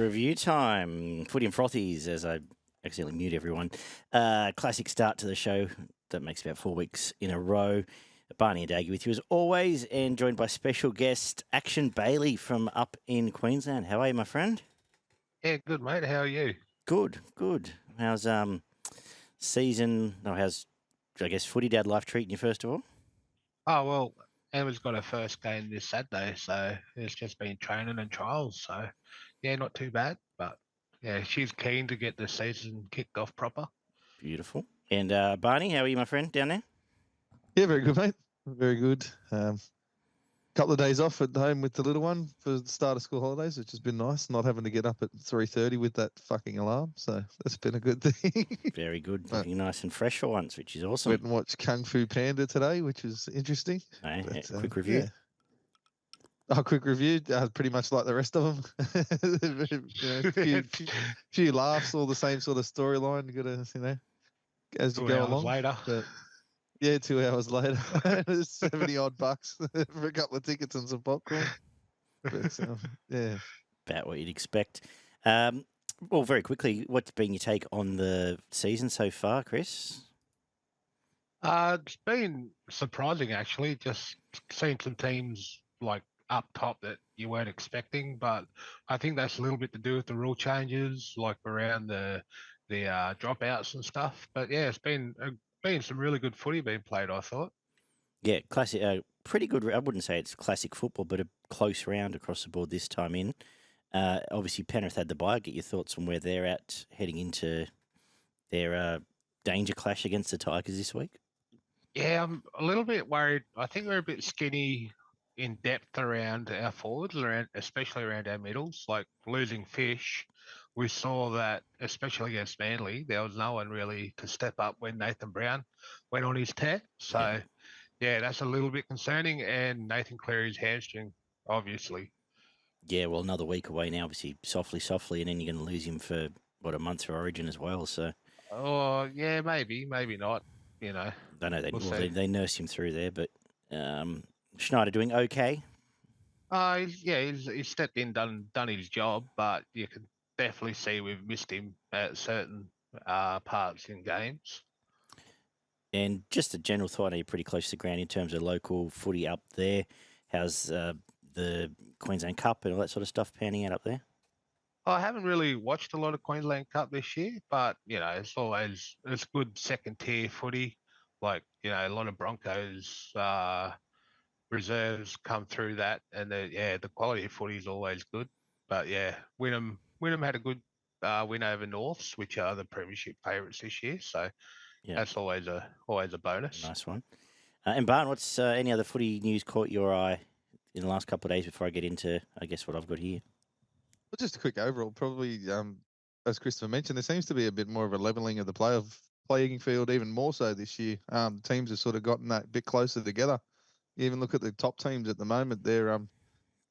Review time. Footy and Frothies, as I accidentally mute everyone. Classic start to the show that makes about 4 weeks in a row. Barney and Daggy with you as always, and joined by special guest Action Bailey from up in Queensland. How are you, my friend? Yeah, good, mate. How are you? Good. How's season? No, how's I guess Footy Dad life treating you first of all? Oh, well, Emma's got her first game this Saturday, so it's just been training and trials. So, yeah, not too bad. But, yeah, she's keen to get the season kicked off proper. Beautiful. And Barney, how are you, my friend, down there? Yeah, very good, mate. Very good. Couple of days off at home with the little one for the start of school holidays, which has been nice. Not having to get up at 3:30 with that fucking alarm, so that's been a good thing. Very good. Looking nice and fresh for once, which is awesome. Went and watched Kung Fu Panda today, which was interesting. Quick review. Yeah. Oh, quick review. Pretty much like the rest of them. Few laughs, all the same sort of storyline. You got to, as you go along. Later. But, yeah, 2 hours later, 70 odd bucks for a couple of tickets and some popcorn. But, yeah. About what you'd expect. Well, very quickly, what's been your take on the season so far, Chris? It's been surprising, actually, just seeing some teams like up top that you weren't expecting. But I think that's a little bit to do with the rule changes, like around the dropouts and stuff. But yeah, it's been some really good footy being played, I thought. Yeah, classic. Pretty good. I wouldn't say it's classic football, but a close round across the board this time in. Obviously, Penrith had the bye. Get your thoughts on where they're at heading into their danger clash against the Tigers this week. Yeah, I'm a little bit worried. I think we're a bit skinny in depth around our forwards, especially around our middles. Like losing Fish, we saw that, especially against Manly, there was no one really to step up when Nathan Brown went on his tear. So, yeah, that's a little bit concerning. And Nathan Cleary's hamstring, obviously. Yeah, well, another week away now, obviously, softly, and then you're going to lose him for, what, a month for Origin as well, so... Oh, yeah, maybe not, I know they nursed him through there, but Schneider doing okay? He's stepped in, done his job, but you can definitely see we've missed him at certain parts in games. And just a general thought, I know you're pretty close to the ground in terms of local footy up there. How's the Queensland Cup and all that sort of stuff panning out up there? I haven't really watched a lot of Queensland Cup this year, but it's good second tier footy. Like a lot of Broncos reserves come through that, and the quality of footy is always good. But yeah, Wynnum had a good win over Norths, which are the premiership favourites this year. So that's always a bonus. Nice one. And Barn, what's any other footy news caught your eye in the last couple of days before I get into, I guess, what I've got here? Well, just a quick overall, probably, as Christopher mentioned, there seems to be a bit more of a levelling of the playing field, even more so this year. Teams have sort of gotten that bit closer together. You even look at the top teams at the moment; they're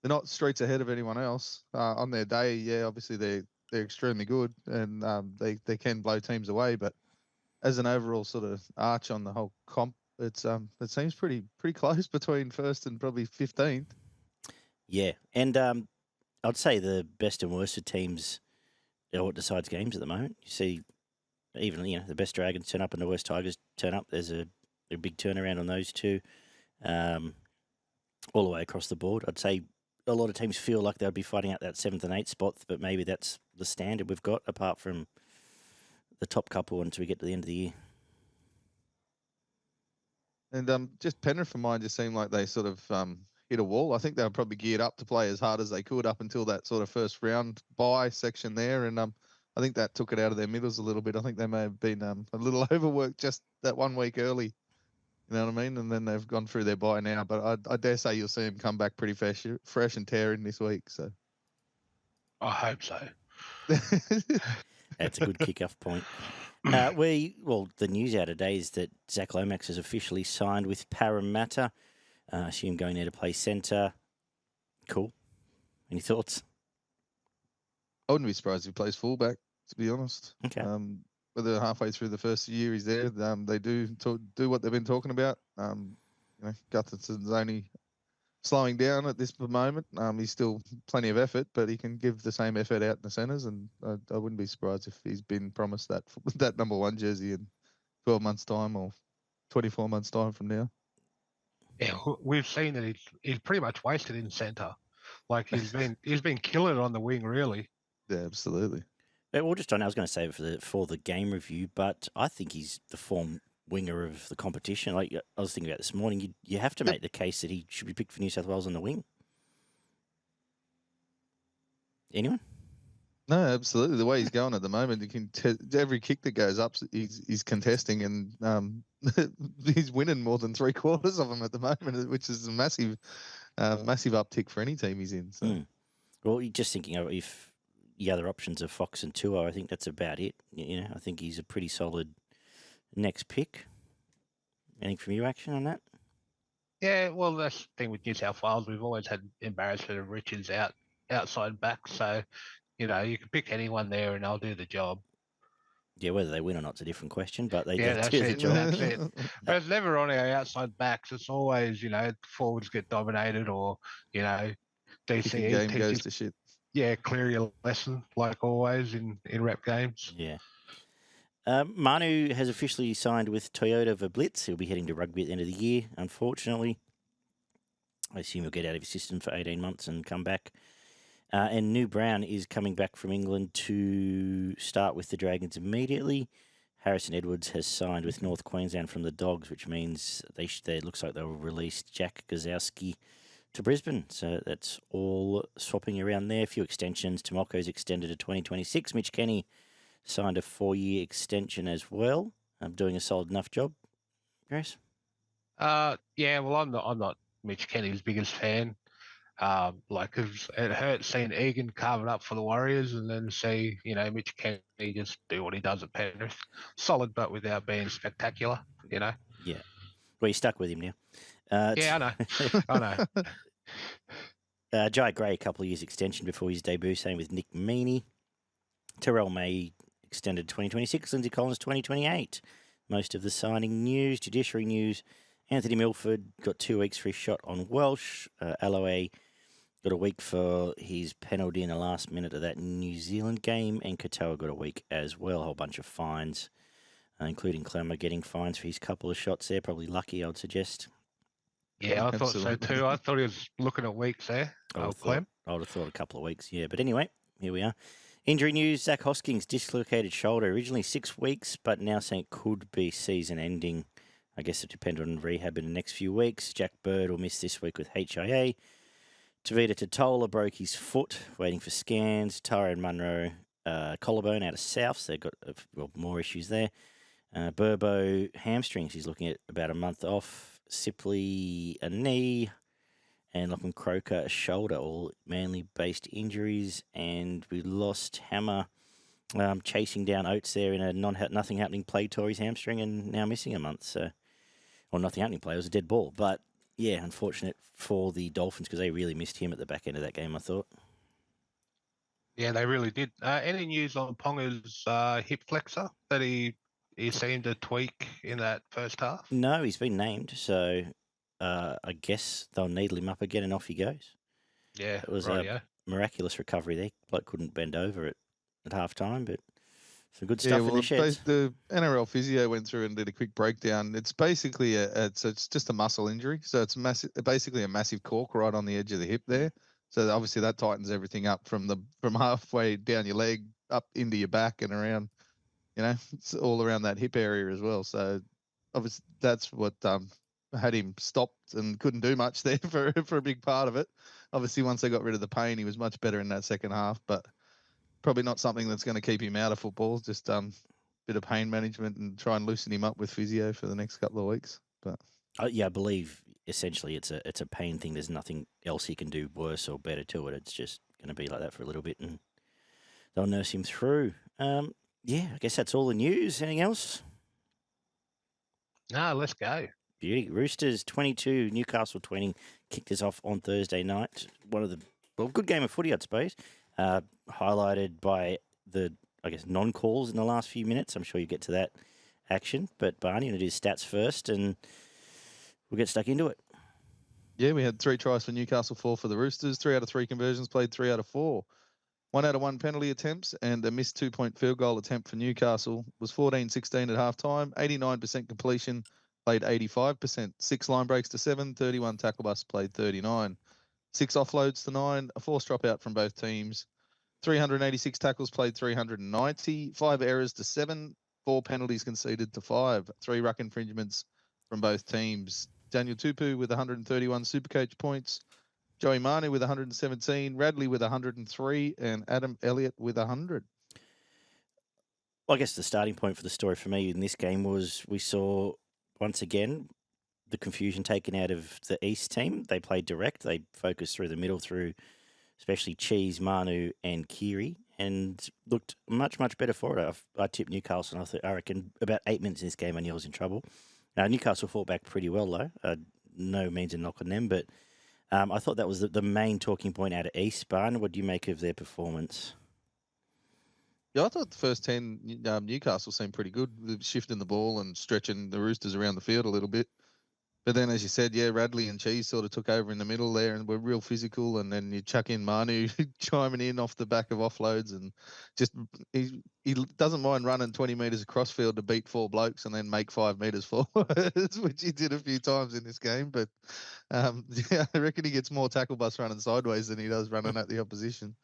not streets ahead of anyone else on their day. Yeah, obviously they're extremely good and they can blow teams away. But as an overall sort of arch on the whole comp, it seems pretty close between first and probably 15th. Yeah, and I'd say the best and worst of teams are what decides games at the moment. You see, even the best Dragons turn up and the worst Tigers turn up. There's a big turnaround on those two, all the way across the board. I'd say a lot of teams feel like they'll be fighting out that 7th and 8th spot, but maybe that's the standard we've got, apart from the top couple until we get to the end of the year. And just Penrith for mine just seemed like they sort of hit a wall. I think they were probably geared up to play as hard as they could up until that sort of first round bye section there. And I think that took it out of their middles a little bit. I think they may have been a little overworked just that 1 week early. You know what I mean? And then they've gone through their bye now. But I dare say you'll see them come back pretty fresh and tearing this week. So I hope so. That's a good kick-off point. The news out today is that Zach Lomax has officially signed with Parramatta. I assume going there to play centre. Cool. Any thoughts? I wouldn't be surprised if he plays fullback, to be honest. Okay. Whether halfway through the first year he's there, they do what they've been talking about. Gutherson's only slowing down at this moment. He's still plenty of effort, but he can give the same effort out in the centres, and I wouldn't be surprised if he's been promised that number 1 jersey in 12 months' time or 24 months' time from now. Yeah, we've seen that he's pretty much wasted in centre. Like he's been killing it on the wing, really. Yeah, absolutely. Well, just on, I was going to say it for the game review, but I think he's the form winger of the competition. Like I was thinking about this morning, you have to make the case that he should be picked for New South Wales on the wing. Anyone? No, absolutely. The way he's going at the moment, you can every kick that goes up, he's contesting, and he's winning more than 3/4 of them at the moment, which is a massive uptick for any team he's in. So. Well, you're just thinking of if the other options are Fox and Tua, I think that's about it. You know, I think he's a pretty solid next pick. Anything from you, Action, on that? Yeah, well, that's the thing with New South Wales. We've always had embarrassment of Richards outside back, so you can pick anyone there and they'll do the job. Yeah, whether they win or not is a different question, but they that's do the it. job. That's it. But it's never on our outside backs. It's always forwards get dominated, or DCE game goes to shit. Yeah, clear your lesson like always in rep games. Yeah. Manu has officially signed with Toyota for Blitz. He'll be heading to rugby at the end of the year, unfortunately. I assume he'll get out of his system for 18 months and come back. And New Brown is coming back from England to start with the Dragons immediately. Harrison Edwards has signed with North Queensland from the Dogs, which means it looks like they'll release Jack Gazowski to Brisbane. So that's all swapping around there. A few extensions. Tomocco's extended to 2026. Mitch Kenny signed a 4-year extension as well. I'm doing a solid enough job. Grace? Yeah, well, I'm not Mitch Kenny's biggest fan. It hurts seeing Egan carve it up for the Warriors and then see, Mitch Kenny just do what he does at Penrith. Solid, but without being spectacular, Yeah. Well, you're stuck with him now. Yeah, I know. Jai Gray, a couple of years extension before his debut, same with Nick Meaney. Terrell May extended 2026, Lindsay Collins 2028. Most of the signing news, judiciary news. Anthony Milford got 2 weeks for his shot on Welsh. Alloway got a week for his penalty in the last minute of that New Zealand game. And Katoa got a week as well. A whole bunch of fines, including Clemmer getting fines for his couple of shots there. Probably lucky, I would suggest. Yeah, I thought so too. I thought he was looking at weeks there. I would have thought a couple of weeks, yeah. But anyway, here we are. Injury news, Zach Hoskins dislocated shoulder. Originally 6 weeks, but now saying it could be season ending. I guess it depends on rehab in the next few weeks. Jack Bird will miss this week with HIA. Tavita Totola broke his foot, waiting for scans. Tyrone Munro, collarbone out of South, so they've got more issues there. Burbo, hamstrings, he's looking at about a month off. Sipley, a knee. And Lachlan Croker, a shoulder, all Manly-based injuries. And we lost Hammer chasing down Oates there in a nothing happening play, tore his hamstring and now missing a month. So, well, nothing happening play, it was a dead ball. But, yeah, unfortunate for the Dolphins because they really missed him at the back end of that game, I thought. Yeah, they really did. Any news on Ponga's hip flexor that he seemed to tweak in that first half? No, he's been named, so I guess they'll needle him up again and off he goes. Yeah, it was a miraculous recovery there. Bloke couldn't bend over at half time, but some good stuff in the sheds. The NRL physio went through and did a quick breakdown. It's basically it's just a muscle injury, so it's basically a massive cork right on the edge of the hip there. So obviously that tightens everything up from halfway down your leg up into your back and around. It's all around that hip area as well. So obviously that's what had him stopped and couldn't do much there for a big part of it. Obviously, once they got rid of the pain, he was much better in that second half, but probably not something that's going to keep him out of football. Just bit of pain management and try and loosen him up with physio for the next couple of weeks. But yeah, I believe essentially it's a pain thing. There's nothing else he can do worse or better to it. It's just going to be like that for a little bit, and they'll nurse him through. Yeah, I guess that's all the news. Anything else? No, let's go. Beauty. Roosters 22, Newcastle 20 kicked us off on Thursday night. One of the good game of footy, I suppose. Highlighted by the non-calls in the last few minutes. I'm sure you get to that action, but Barney, going to do stats first, and we'll get stuck into it. Yeah, we had 3 tries for Newcastle, 4 for the Roosters. 3 out of 3 conversions played, 3 out of 4. 1 out of 1 penalty attempts and a missed 2-point field goal attempt for Newcastle. Was 14-16 at halftime, 89% completion, played 85%. 6 line breaks to 7, 31 tackle busts, played 39. 6 offloads to 9, a forced dropout from both teams. 386 tackles played, 390. 5 errors to 7, 4 penalties conceded to 5. 3 ruck infringements from both teams. Daniel Tupu with 131 Supercoach points. Joey Manu with 117, Radley with 103, and Adam Elliott with 100. Well, I guess the starting point for the story for me in this game was we saw, once again, the confusion taken out of the East team. They played direct. They focused through the middle through especially Cheese, Manu, and Kiri, and looked much, much better for it. I tipped Newcastle, and I reckon about 8 minutes in this game, I knew I was in trouble. Newcastle fought back pretty well, though. No means a knock on them, but I thought that was the main talking point out of East. Barn, what do you make of their performance? Yeah, I thought the first 10 Newcastle seemed pretty good, shifting the ball and stretching the Roosters around the field a little bit. But then, as you said, yeah, Radley and Cheese sort of took over in the middle there and were real physical. And then you chuck in Manu chiming in off the back of offloads, and just he doesn't mind running 20 metres across field to beat 4 blokes and then make 5 metres forwards, which he did a few times in this game. But yeah, I reckon he gets more tackle bus running sideways than he does running at the opposition.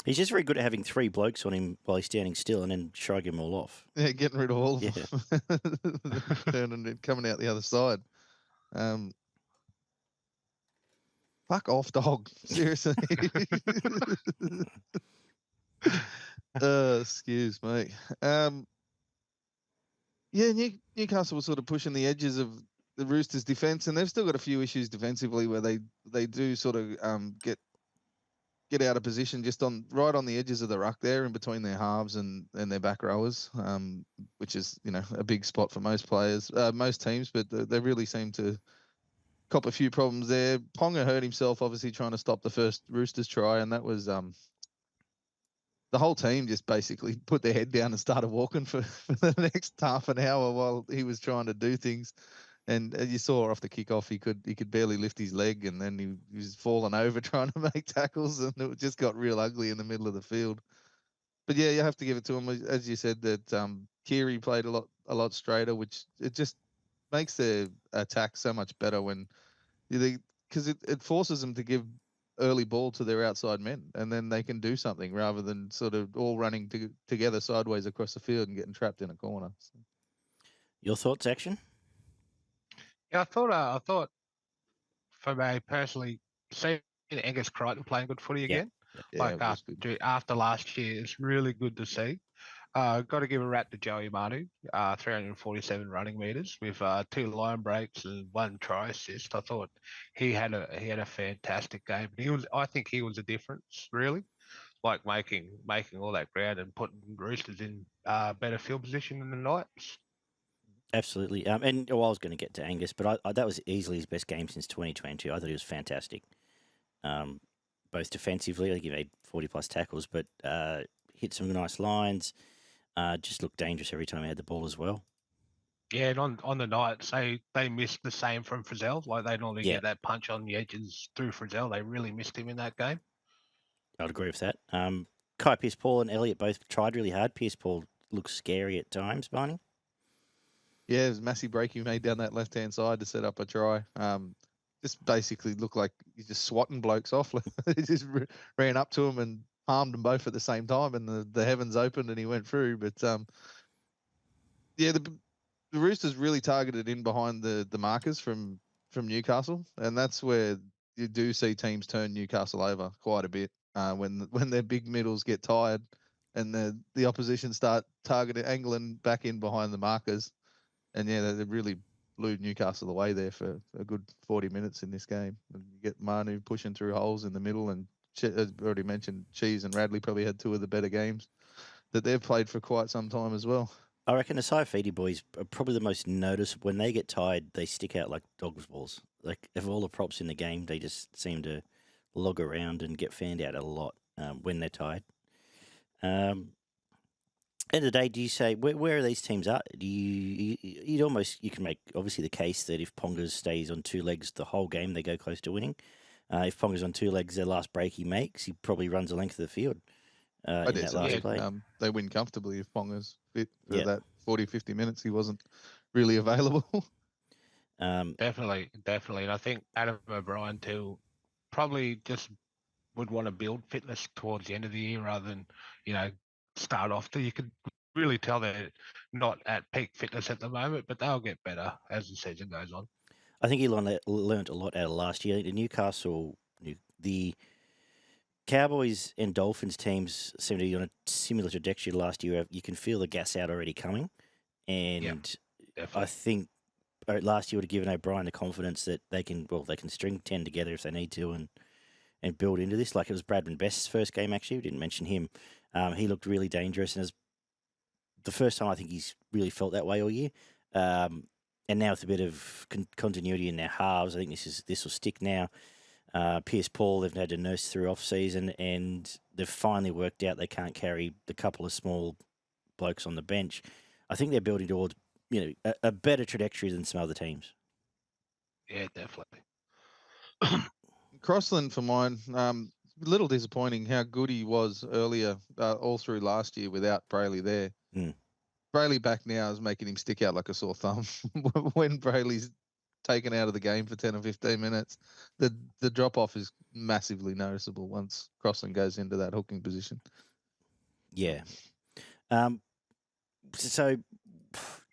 He's just very good at having 3 blokes on him while he's standing still and then shrugging them all off. Yeah, getting rid of all of them. Turning and coming out the other side. Fuck off, dog. Seriously. Excuse me. Yeah, Newcastle was sort of pushing the edges of the Roosters' defence, and they've still got a few issues defensively where they do sort of get out of position just right on the edges of the ruck there in between their halves and their back rowers, which is, a big spot for most players, most teams, but they really seem to cop a few problems there. Ponga hurt himself, obviously trying to stop the first Roosters try, and that was the whole team just basically put their head down and started walking for the next half an hour while he was trying to do things. And as you saw off the kickoff, he could barely lift his leg, and then he was falling over trying to make tackles, and it just got real ugly in the middle of the field. But yeah, you have to give it to him, as you said, that Kiri played a lot straighter, which it just makes their attack so much better when because it forces them to give early ball to their outside men, and then they can do something rather than sort of all running together sideways across the field and getting trapped in a corner. So. Your thoughts, Action? Yeah, I thought for me personally, seeing Angus Crichton playing good footy again, Yeah, after last year, it's really good to see. Got to give a rat to Joey Manu, 347 running meters with 2 line breaks and 1 try assist. I thought he had a fantastic game. I think he was a difference, really, like making all that ground and putting Roosters in better field position in the Knights. Absolutely. And I was going to get to Angus, but that was easily his best game since 2022. I thought he was fantastic. Both defensively, I think he made 40-plus tackles, but hit some nice lines. Just looked dangerous every time he had the ball as well. Yeah, and on the Knights, they missed the same from Frizzell. Like they normally get that punch on the edges through Frizzell. They really missed him in that game. I'd agree with that. Kai Pearce-Paul and Elliott both tried really hard. Pearce-Paul looks scary at times, Barney. Yeah, it was a massive break he made down that left-hand side to set up a try. Just basically looked like he's just swatting blokes off. He just ran up to him and palmed them both at the same time, and the heavens opened and he went through. But yeah, the Roosters really targeted in behind the markers from Newcastle, and that's where you do see teams turn Newcastle over quite a bit when their big middles get tired and the opposition start targeting angling back in behind the markers. And yeah, they really blew Newcastle away there for a good 40 minutes in this game. And you get Manu pushing through holes in the middle, and as already mentioned, Cheese and Radley probably had 2 of the better games that they've played for quite some time as well. I reckon the Saifidi boys are probably the most noticeable. When they get tired, they stick out like dog's balls. Like, of all the props in the game, they just seem to log around and get fanned out a lot when they're tired. End of the day, do you say where are these teams at? Do you can make obviously the case that if Ponga stays on two legs the whole game, they go close to winning. If Ponga's on two legs, their last break he makes, he probably runs the length of the field I in dare that say last Yeah. play. they win comfortably if Ponga's fit for Yeah. that 40, 50 minutes. He wasn't really available. Definitely. And I think Adam O'Brien too probably just would want to build fitness towards the end of the year rather than, start off. You could really tell they're not at peak fitness at the moment, but they'll get better as the season goes on. I think he learned a lot out of last year. The Newcastle, the Cowboys and Dolphins teams seem to be on a similar trajectory to last year. You can feel the gas out already coming, and I Definitely. think last year would have given O'Brien the confidence that they can string 10 together if they need to and build into this. Like it was Bradman Best's first game, actually. We didn't mention him. He looked really dangerous, and it's the first time I think he's really felt that way all year. And now with a bit of continuity in their halves, I think this will stick now. Pierce Paul, they've had to nurse through off season, and they've finally worked out they can't carry the couple of small blokes on the bench. I think they're building towards a better trajectory than some other teams. Yeah, definitely. Crossland for mine. A little disappointing how good he was earlier, all through last year without Brayley there. Brayley back now is making him stick out like a sore thumb. When Brayley's taken out of the game for 10 or 15 minutes, the drop off is massively noticeable once Crossland goes into that hooking position. Yeah. So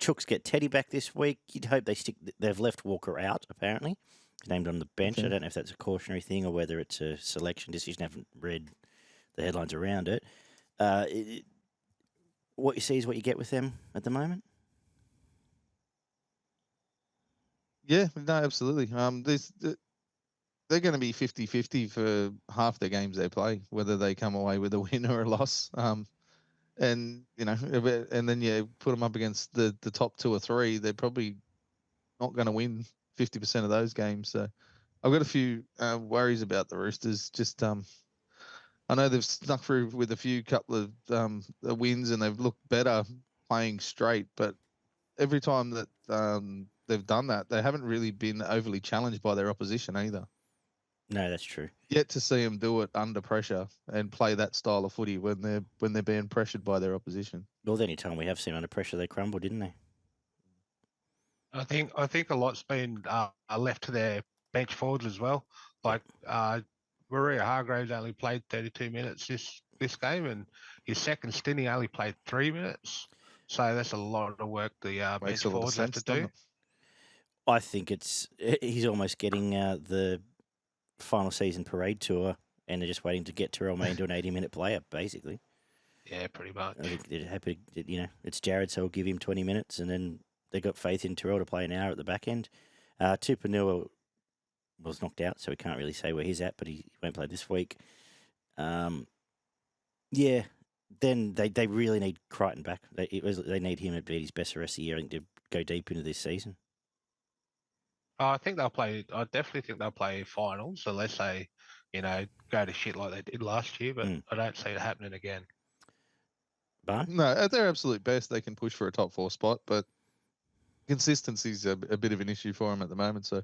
Chooks get Teddy back this week. You'd hope they stick. They've left Walker out apparently. He's named on the bench. Okay. I don't know if that's a cautionary thing or whether it's a selection decision. I haven't read the headlines around it. What you see is what you get with them at the moment. Yeah, no, absolutely. They're going to be 50-50 for half the games they play, whether they come away with a win or a loss. And then you put them up against the top two or three, they're probably not going to win 50% of those games. So I've got a few worries about the Roosters. Just I know they've snuck through with a couple of wins and they've looked better playing straight, but every time that they've done that, they haven't really been overly challenged by their opposition either. No, that's true. Yet to see them do it under pressure and play that style of footy when they're being pressured by their opposition. Well, the only time we have seen under pressure, they crumble, didn't they? I think a lot's been left to their bench forwards as well. Like Maria Hargraves only played 32 minutes this game, and his second stint he only played 3 minutes. So that's a lot of work the bench forwards have to do. I think he's almost getting the final season parade tour, and they're just waiting to get Terrell May into an 80-minute player, basically. Yeah, pretty much. I think they're happy. It's Jared, so we'll give him 20 minutes, and then they got faith in Terrell to play an hour at the back end. Tupanua was knocked out, so we can't really say where he's at, but he won't play this week. Yeah, then they really need Crichton back. They need him to be his best the rest of the year, I think, to go deep into this season. I think they'll play. I definitely think they'll play finals unless they, go to shit like they did last year. But I don't see it happening again. Barn? No, at their absolute best, they can push for a top 4 spot, but consistency's a bit of an issue for them at the moment. So,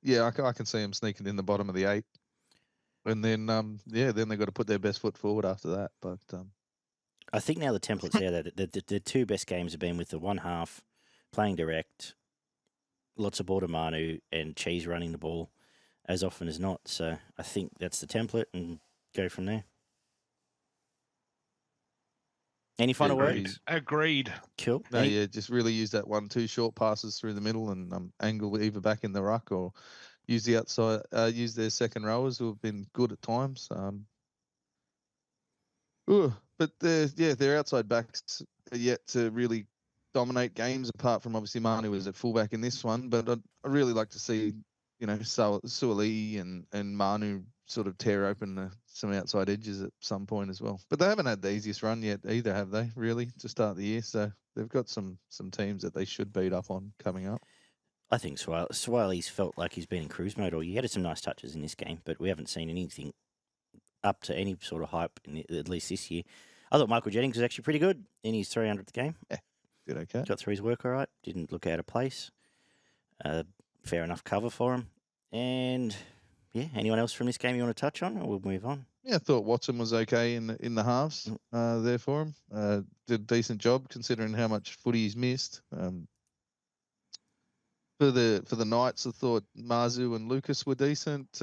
yeah, I can see them sneaking in the bottom of the 8, and then then they've got to put their best foot forward after that. But I think now the template's there that the two best games have been with the one half playing direct, lots of ball to Manu, and Cheese running the ball as often as not. So I think that's the template, and go from there. Any final words? Agreed. Cool. No, just really use that 1-2 short passes through the middle and angle either back in the ruck or use the outside, use their second rowers who have been good at times. But their outside backs are yet to really dominate games, apart from obviously Manu was at fullback in this one. But I'd really like to see, Suali and Manu sort of tear open some outside edges at some point as well. But they haven't had the easiest run yet either, have they, really, to start the year? So they've got some teams that they should beat up on coming up. I think Swiley's felt like he's been in cruise mode all year. He had some nice touches in this game, but we haven't seen anything up to any sort of hype, at least this year. I thought Michael Jennings was actually pretty good in his 300th game. Did okay. Got through his work all right. Didn't look out of place. Fair enough cover for him. And, yeah, anyone else from this game you want to touch on, or we'll move on? Yeah, I thought Watson was okay in the halves there for him. Did a decent job considering how much footy he's missed. For the Knights, I thought Marzu and Lucas were decent.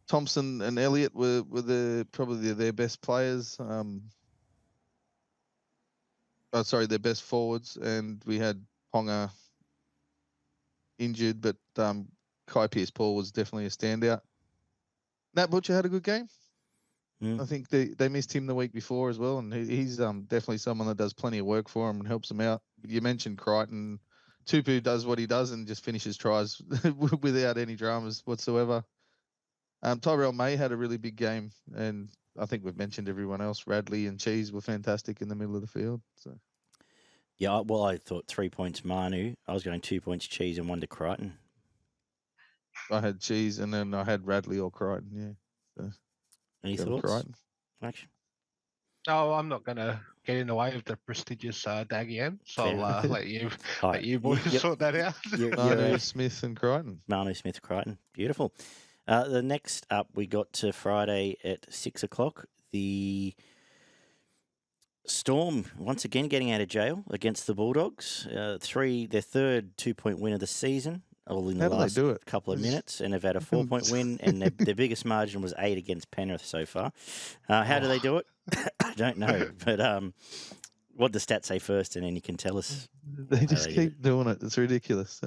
Thompson and Elliott were probably their best players. Their best forwards, and we had Ponga injured, but Kai Pearce-Paul was definitely a standout. Nat Butcher had a good game. I think they missed him the week before as well, and he's definitely someone that does plenty of work for him and helps them out. You mentioned Crichton. Tupu does what he does and just finishes tries without any dramas whatsoever. Tyrell May had a really big game, and I think we've mentioned everyone else. Radley and Cheese were fantastic in the middle of the field. So. Yeah, well, I thought 3 points Manu. I was going 2 points Cheese and 1 to Crichton. I had Cheese and then I had Radley or Crichton, yeah. So, any thoughts? Crichton. Action. Oh, I'm not going to get in the way of the prestigious Daggy M, so I'll let you boys sort that out. Manu, Smith and Crichton. Manu, Smith, Crichton. Beautiful. The next up, we got to Friday at 6 o'clock. The Storm, once again, getting out of jail against the Bulldogs. Their third 2-point win of the season, all in the last couple of minutes, and they've had a 4-point win, and their biggest margin was 8 against Penrith so far. How do they do it? I don't know, but what the stats say first, and then you can tell us. They just keep doing it. It's ridiculous.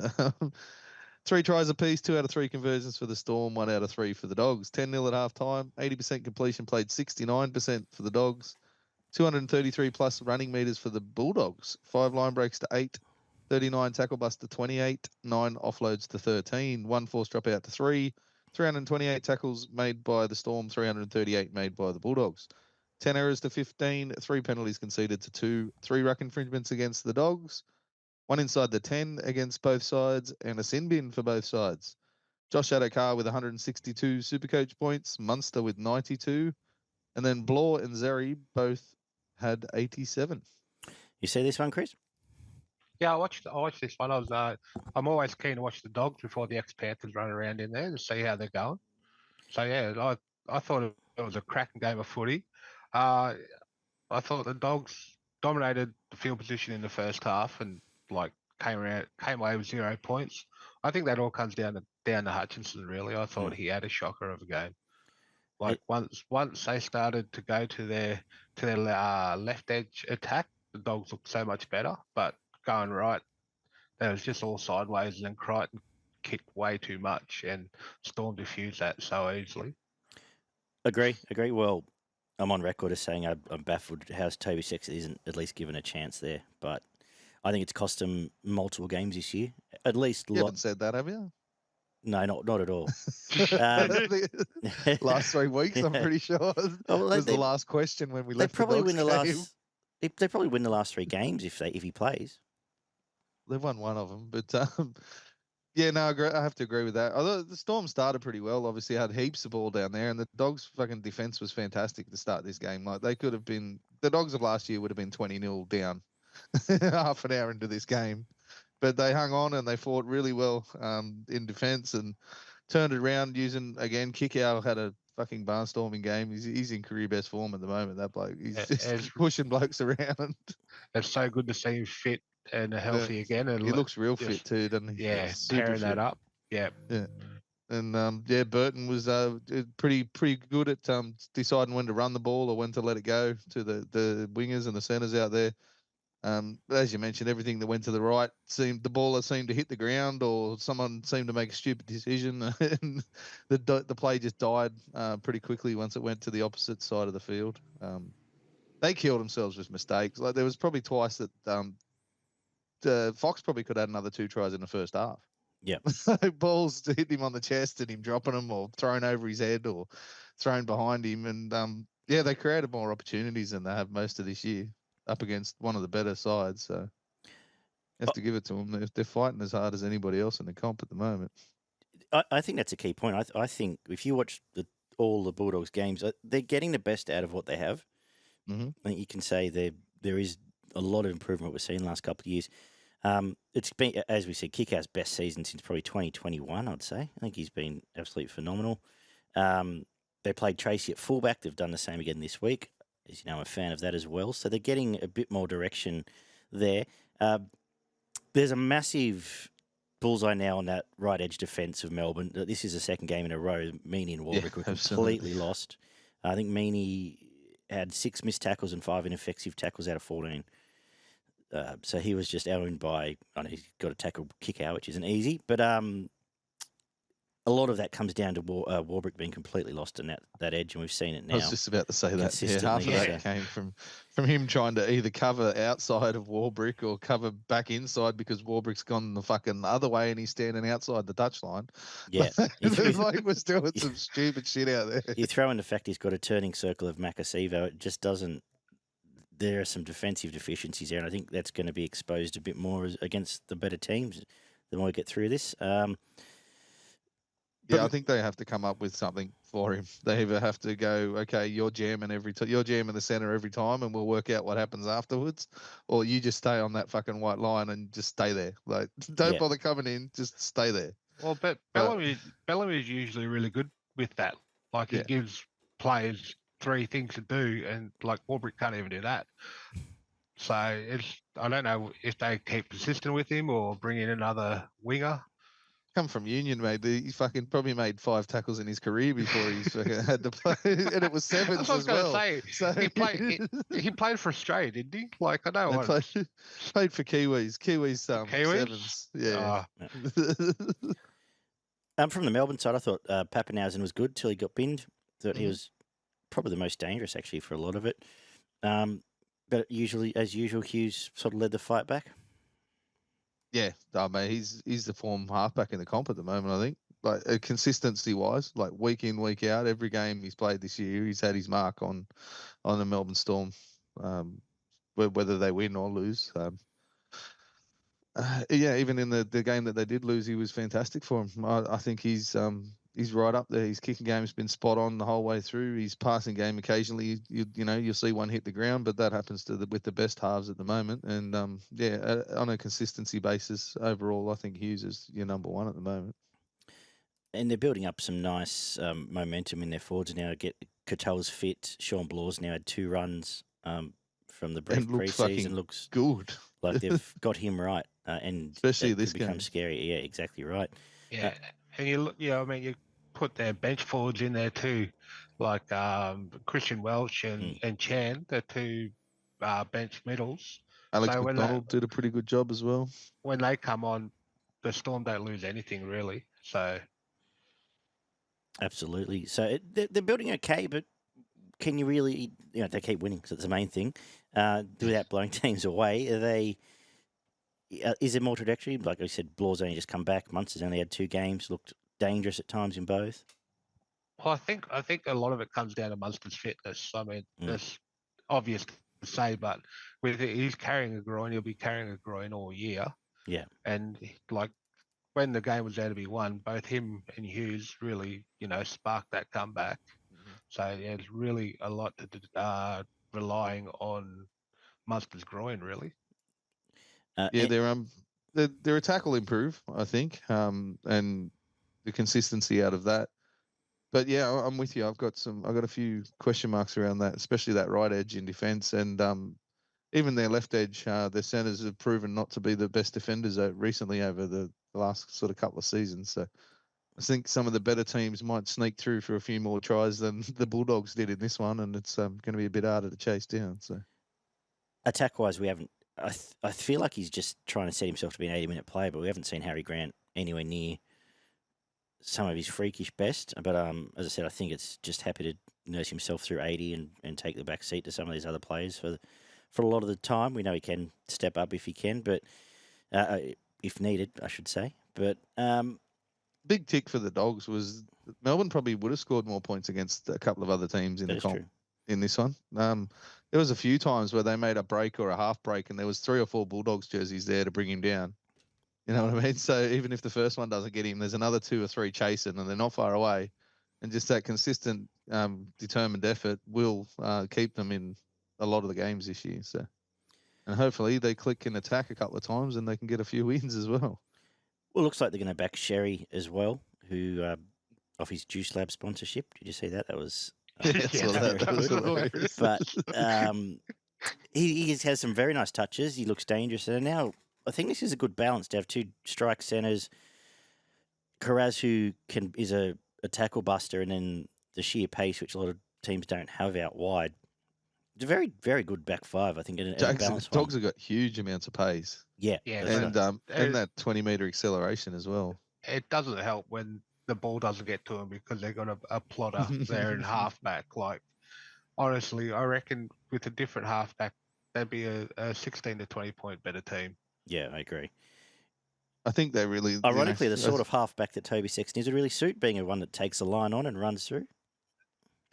3 tries apiece, 2 out of 3 conversions for the Storm, 1 out of 3 for the Dogs. 10-0 at half time, 80% completion, played 69% for the Dogs. 233 plus running meters for the Bulldogs. 5 line breaks to 8, 39 tackle busts to 28, 9 offloads to 13, 1 forced dropout to 3, 328 tackles made by the Storm, 338 made by the Bulldogs. 10 errors to 15, 3 penalties conceded to 2, 3 ruck infringements against the Dogs, 1 inside the 10 against both sides, and a sin bin for both sides. Josh Adokar with 162 Supercoach points, Munster with 92, and then Blore and Zeri both had 87. You see this one, Chris? Yeah, I watched this one. I'm always keen to watch the Dogs before the ex-Panthers run around in there to see how they're going. So yeah, I thought it was a cracking game of footy. I thought the Dogs dominated the field position in the first half and came away with 0 points. I think that all comes down to Hutchinson. Really, I thought he had a shocker of a game. Once they started to go to their left edge attack, the Dogs looked so much better. But going right, it was just all sideways, and then Crichton kicked way too much, and Storm diffused that so easily. Agree. Well, I'm on record as saying I'm baffled how Toby Sexton isn't at least given a chance there, but I think it's cost him multiple games this year. At least. You haven't said that, have you? No, not at all. Last 3 weeks, I'm pretty sure, was the last question when we left the Dogs game. They probably win the last 3 games if he plays. They've won 1 of them, but yeah, no, I have to agree with that. Although the Storm started pretty well, obviously had heaps of ball down there, and the Dogs' fucking defense was fantastic to start this game. Like they could have been, the Dogs of last year would have been 20-0 down half an hour into this game. But they hung on and they fought really well in defence and turned it around using, again, Kickow had a fucking barnstorming game. He's in career best form at the moment, that bloke. He's just pushing blokes around. It's so good to see him fit and healthy again. And he looks real fit too, doesn't he? Yeah, tearing that up. Yeah. And Burton was pretty good at deciding when to run the ball or when to let it go to the wingers and the centres out there. As you mentioned, everything that went to the right the ball seemed to hit the ground, or someone seemed to make a stupid decision, and the play just died pretty quickly once it went to the opposite side of the field. They killed themselves with mistakes. Like there was probably twice that Fox probably could have had another 2 tries in the first half. Yeah, balls to hit him on the chest and him dropping them, or thrown over his head, or thrown behind him, and they created more opportunities than they have most of this year, up against one of the better sides. So you have to give it to them. They're fighting as hard as anybody else in the comp at the moment. I think that's a key point. I think if you watch all the Bulldogs games, they're getting the best out of what they have. Mhm. I think you can say there is a lot of improvement we've seen in the last couple of years. It's been, as we said, Kickout's best season since probably 2021, I'd say. I think he's been absolutely phenomenal. They played Tracy at fullback. They've done the same again this week. As you know, I'm a fan of that as well. So they're getting a bit more direction there. There's a massive bullseye now on that right edge defence of Melbourne. This is the second game in a row. Meaney and Warwick were completely lost. I think Meaney had 6 missed tackles and 5 ineffective tackles out of 14. So he was just owned by, I know he's got a tackle kick out, which isn't easy, but a lot of that comes down to Warbrick being completely lost in that edge, and we've seen it now. I was just about to say that. Yeah, half of consistently, that came from him trying to either cover outside of Warbrick or cover back inside because Warbrick's gone the fucking other way and he's standing outside the touchline. Yeah. The bloke was doing some stupid shit out there. You throw in the fact he's got a turning circle of Makasivo, it just doesn't. There are some defensive deficiencies there, and I think that's going to be exposed a bit more against the better teams the more we get through this. Yeah, I think they have to come up with something for him. They either have to go, okay, you're jamming you're jamming the center every time, and we'll work out what happens afterwards, or you just stay on that fucking white line and just stay there. Like, don't bother coming in, just stay there. Well, but Bellamy is usually really good with that. Like, he gives players 3 things to do, and like Warbrick can't even do that. So I don't know if they keep persistent with him or bring in another winger. Come from Union, mate. He fucking probably made 5 tackles in his career before he fucking had to play, and it was 7s That's what I was as well. Say. So he played for Australia, didn't he? Like, I know. Played for Kiwis. Kiwis, Kiwis? 7s. Yeah. From the Melbourne side, I thought Pappenhausen was good till he got binned. Thought he was probably the most dangerous actually for a lot of it. But usually, as usual, Hughes sort of led the fight back. Yeah, mate, he's the form halfback in the comp at the moment, I think. Like, consistency-wise, like week in, week out, every game he's played this year, he's had his mark on the Melbourne Storm, whether they win or lose. Even in the game that they did lose, he was fantastic for him. I think he's right up there. His kicking game's been spot on the whole way through. His passing game occasionally, you'll see one hit the ground, but that happens with the best halves at the moment. And on a consistency basis, overall, I think Hughes is your number 1 at the moment. And they're building up some nice momentum in their forwards now. Get Catella's fit. Sean Blaw's now had 2 runs from the brief pre-season. Looks good. Like they've got him right, and especially this game becomes scary. Yeah, exactly right. Yeah, and you put their bench forwards in there too, like Christian Welch and Chan, the 2 bench middles. Alex McDonald did a pretty good job as well. When they come on, the Storm don't lose anything really. So absolutely. So they're building okay, but can you really? They keep winning because it's the main thing. Without blowing teams away, are they? Is there more trajectory? Like I said, Blaw's only just come back. Munster's only had 2 games. Looked dangerous at times in both. Well, I think a lot of it comes down to Munster's fitness. I mean, that's obvious to say, but he's carrying a groin, he'll be carrying a groin all year. Yeah. And like when the game was there to be won, both him and Hughes really, sparked that comeback. So there's really a lot to relying on Munster's groin, really. Their attack will improve, I think, and the consistency out of that. But yeah, I'm with you. I've got a few question marks around that, especially that right edge in defence, and even their left edge. Their centres have proven not to be the best defenders recently over the last sort of couple of seasons. So I think some of the better teams might sneak through for a few more tries than the Bulldogs did in this one, and it's going to be a bit harder to chase down. So attack-wise, we haven't. I feel like he's just trying to set himself to be an 80-minute player, but we haven't seen Harry Grant anywhere near some of his freakish best. But as I said, I think it's just happy to nurse himself through 80 and take the back seat to some of these other players for a lot of the time. We know he can step up if he can, but if needed, I should say. But big tick for the Dogs was Melbourne probably would have scored more points against a couple of other teams in the comp in this one. There was a few times where they made a break or a half break, and there was 3 or 4 Bulldogs jerseys there to bring him down. You know what I mean? So even if the first one doesn't get him, there's another 2 or 3 chasing, and they're not far away. And just that consistent, determined effort will keep them in a lot of the games this year. So, and hopefully they click and attack a couple of times and they can get a few wins as well. Well, looks like they're going to back Sherry as well, who off his Juice Lab sponsorship. Did you see that? That was Yeah, that was hilarious. But he has some very nice touches. He looks dangerous. And now I think this is a good balance to have two strike centres. Carraz, who is a tackle buster, and then the sheer pace, which a lot of teams don't have out wide. It's a very, very good back five, I think, and a balanced one. Dogs have got huge amounts of pace. Yeah. And that 20-metre acceleration as well. It doesn't help when the ball doesn't get to them because they've got a plotter there in halfback. Like, honestly, I reckon with a different halfback, they'd be a 16 to 20 point better team. Yeah, I agree. I think they really... Ironically, the sort of halfback that Toby Sexton is would really suit, being a one that takes the line on and runs through.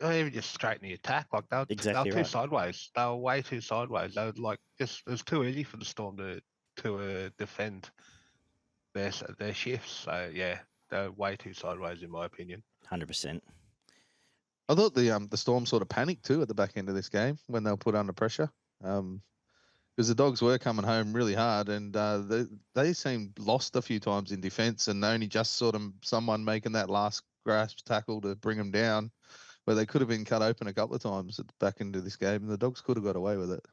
Or even just straighten the attack. Like, they were too sideways. They were way too sideways. They were it was too easy for the Storm to defend their shifts. So, yeah, they're way too sideways, in my opinion. 100%. I thought the Storm sort of panicked too at the back end of this game when they were put under pressure. Because the Dogs were coming home really hard, and they seemed lost a few times in defence, and only just sort of someone making that last grasp tackle to bring them down, where they could have been cut open a couple of times at the back end of this game, and the Dogs could have got away with it.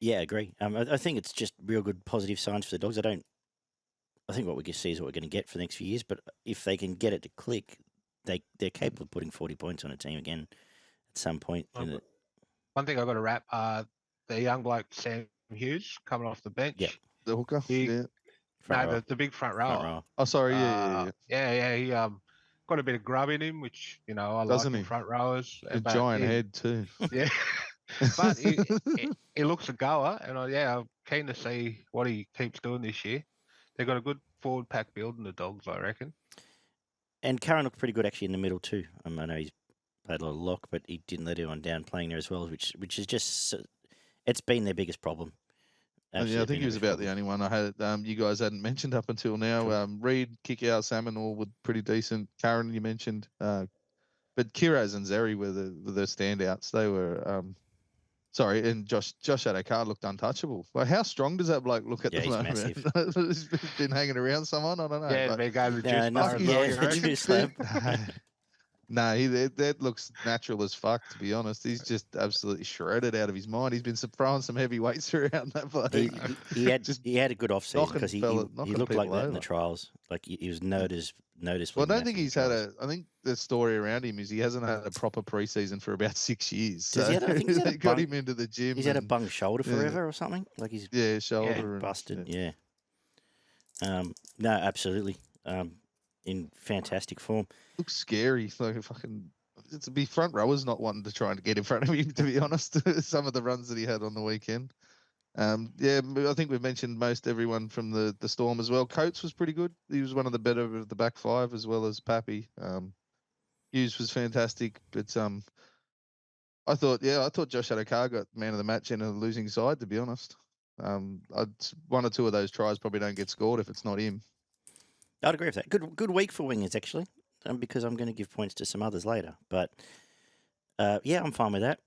Yeah, I agree. I think it's just real good positive signs for the Dogs. I think what we can see is what we're going to get for the next few years, but if they can get it to click, they're capable of putting 40 points on a team again at some point. One thing I've got to wrap, the young bloke, Sam Hughes, coming off the bench. Yeah. The hooker? The big front row. Oh, sorry, yeah. He got a bit of grub in him, which, I Doesn't like he? Front rowers. A giant head too. Yeah. But he looks a goer, and I'm keen to see what he keeps doing this year. They've got a good forward pack build in the Dogs, I reckon. And Curran looked pretty good actually in the middle too. I know he's played a lot of lock, but he didn't let anyone down playing there as well, which is just, it's been their biggest problem. Yeah, I think he was about the only one I had. You guys hadn't mentioned up until now. Cool. Reed, kick out, Salmon, all were pretty decent. Curran, you mentioned, but Kiraz and Zeri were the standouts. They were. Sorry, and Josh Adokar looked untouchable. Like, how strong does that bloke look at the moment? Massive. He's been hanging around someone. I don't know. Yeah, big guy with juice that looks natural as fuck, to be honest. He's just absolutely shredded out of his mind. He's been throwing some heavy weights around that bloody. He had a good off season because he looked like that over in the trials. Like he was noticed. Well, I don't think he's had I think the story around him is he hasn't had a proper preseason for about 6 years. So I think they got him into the gym. He's had a bung shoulder forever or something. Like he's shoulder busted. Yeah. No, absolutely. In fantastic form. Looks scary. Like to be front rowers not wanting to try and get in front of him, to be honest. Some of the runs that he had on the weekend. I think we've mentioned most everyone from the Storm as well. Coates was pretty good. He was one of the better of the back five, as well as Pappy. Hughes was fantastic, but I thought Josh Adokar got man of the match in a losing side, to be honest. One or two of those tries probably don't get scored if it's not him. I'd agree with that. Good week for wingers, actually, because I'm going to give points to some others later. But, I'm fine with that.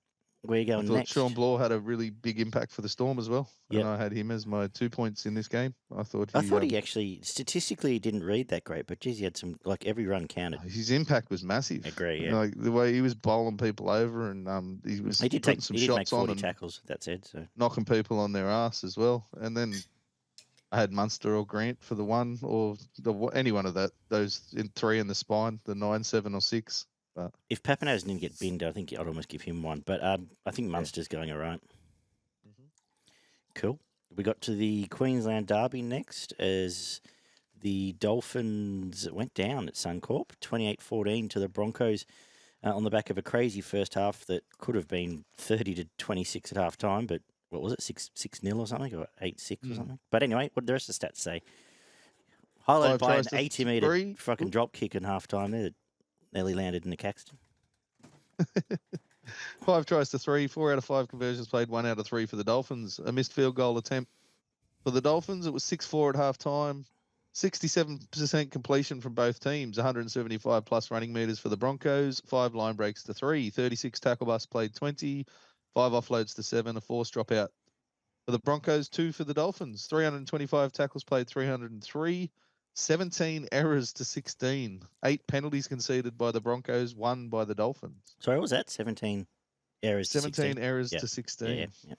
Where are you going next? Sean Bloor had a really big impact for the Storm as well. Yep. And I had him as my 2 points in this game. I thought he actually, statistically, didn't read that great, but geez, he had some, like every run counted. His impact was massive. I agree, yeah. Like the way he was bowling people over, and he did make 40 tackles, that said. So knocking people on their ass as well. And then I had Munster or Grant for the one, or any one of those in 3 in the spine, the 9, 7 or 6. But if Papineau didn't get binned, I think I'd almost give him one. But I think Munster's going all right. Mm-hmm. Cool. We got to the Queensland Derby next as the Dolphins went down at Suncorp, 28-14 to the Broncos on the back of a crazy first half that could have been 30-26 at half time, but what was it, 6-0 or something, or 8-6 or something? But anyway, what did the rest of the stats say? Highlighted by an 80-metre fucking drop kick in half time there. Nearly landed in the Caxton. 5 tries to 3, 4 out of 5 conversions played, 1 out of 3 for the Dolphins. A missed field goal attempt for the Dolphins. It was 6-4 at half time. 67% completion from both teams. 175 plus running meters for the Broncos. 5 line breaks to 3. 36 tackle busts played 20. 5 offloads to 7, a forced dropout for the Broncos, 2 for the Dolphins. 325 tackles played, 303. 17 errors to 16. 8 penalties conceded by the Broncos, 1 by the Dolphins. Sorry, what was that? 17 errors to 16? 17 errors Yep. to 16. Yeah.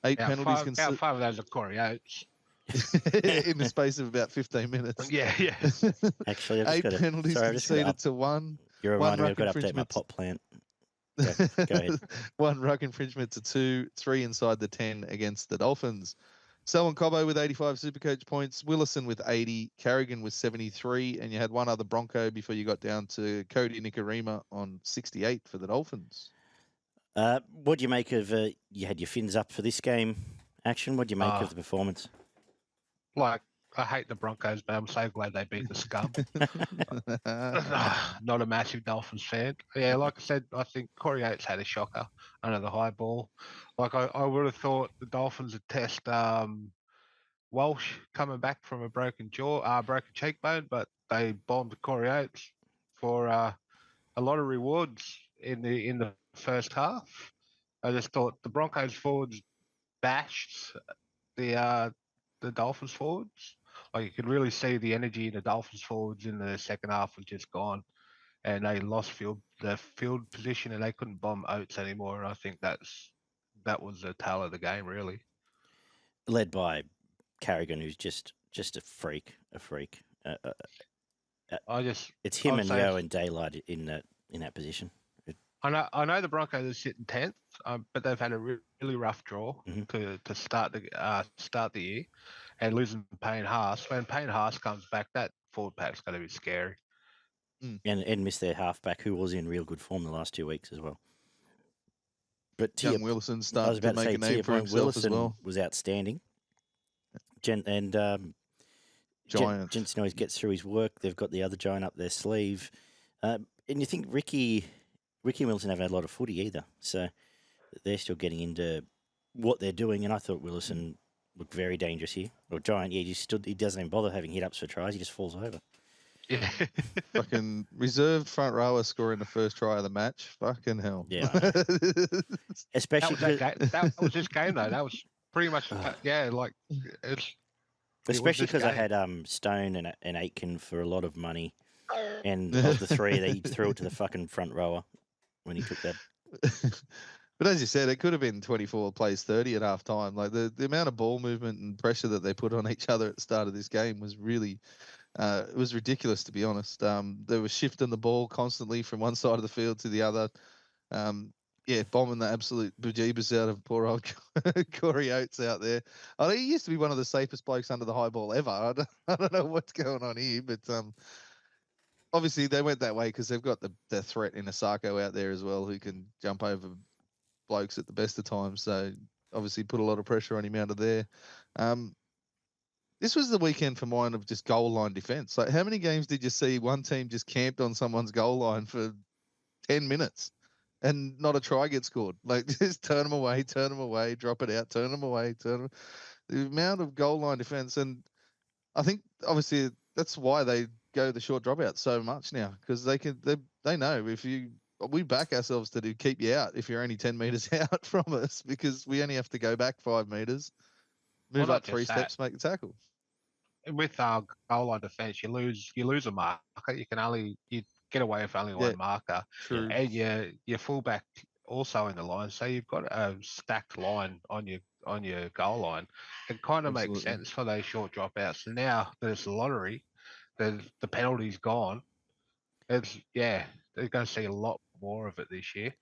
8 penalties conceded. 5 of those are Corey Oates. in the space of about 15 minutes. Yeah. Actually, I've just 8 got penalties conceded to 1. You're reminding me, I've got to update my infringement. pot plant. Go ahead. 1 ruck infringement to 2, 3 inside the 10 against the Dolphins. Selwyn Cobbo with 85 Supercoach points, Willison with 80, Carrigan with 73, and you had one other Bronco before you got down to Cody Nikorima on 68 for the Dolphins. What do you make of, you had your fins up for this game action? What do you make of the performance? Like, I hate the Broncos, but I'm so glad they beat the scum. Not a massive Dolphins fan. Yeah, like I said, I think Corey Oates had a shocker under the high ball. Like, I would have thought the Dolphins would test Walsh coming back from a broken cheekbone, but they bombed Corey Oates for a lot of rewards in the first half. I just thought the Broncos forwards bashed the Dolphins forwards. Like, you could really see the energy in the Dolphins forwards in the second half was just gone, and they lost the field position, and they couldn't bomb Oates anymore. And I think that was the tale of the game, really. Led by Carrigan, who's just a freak. It's him and Yo and Daylight in that position. I know the Broncos are sitting 10th, but they've had a really rough draw to start the year, and losing Payne Haas. When Payne Haas comes back, that forward pack's going to be scary. And miss their halfback, who was in real good form the last 2 weeks as well. But Young Willison started to make a name for himself as well. Was outstanding. Giant always gets through his work. They've got the other giant up their sleeve, and you think Ricky and Wilson haven't had a lot of footy either, so they're still getting into what they're doing. And I thought Willison looked very dangerous here. Or Giant, he doesn't even bother having hit-ups for tries. He just falls over. Yeah. Fucking reserved front rower scoring the first try of the match. Fucking hell. Yeah. Especially that was this game though. That was pretty much especially because I had Stone and Aitken for a lot of money, and of the three, they each threw it to the fucking front rower when he took that. But as you said, it could have been 24 plays 30 at half time. Like the amount of ball movement and pressure that they put on each other at the start of this game was really, it was ridiculous, to be honest. They were shifting the ball constantly from one side of the field to the other. Bombing the absolute bejeebus out of poor old Corey Oates out there. I think he used to be one of the safest blokes under the high ball ever. I don't know what's going on here, but obviously they went that way because they've got the threat in Asako out there as well, who can jump over blokes at the best of times. So obviously put a lot of pressure on him out of there. This was the weekend for mine of just goal line defense. Like, how many games did you see one team just camped on someone's goal line for 10 minutes and not a try gets scored? Like, just turn them away, drop it out, turn them away, the amount of goal line defense. And I think obviously that's why they go the short dropout so much now, because they know we back ourselves to keep you out if you're only 10 meters out from us, because we only have to go back 5 meters, move up 3 steps, make a tackle. With our goal line defense, you lose a marker. You get away with only one marker. True. And your fullback also in the line, so you've got a stacked line on your goal line. It kind of makes sense for those short dropouts. And now there's a lottery, the penalty's gone. They're going to see a lot more of it this year.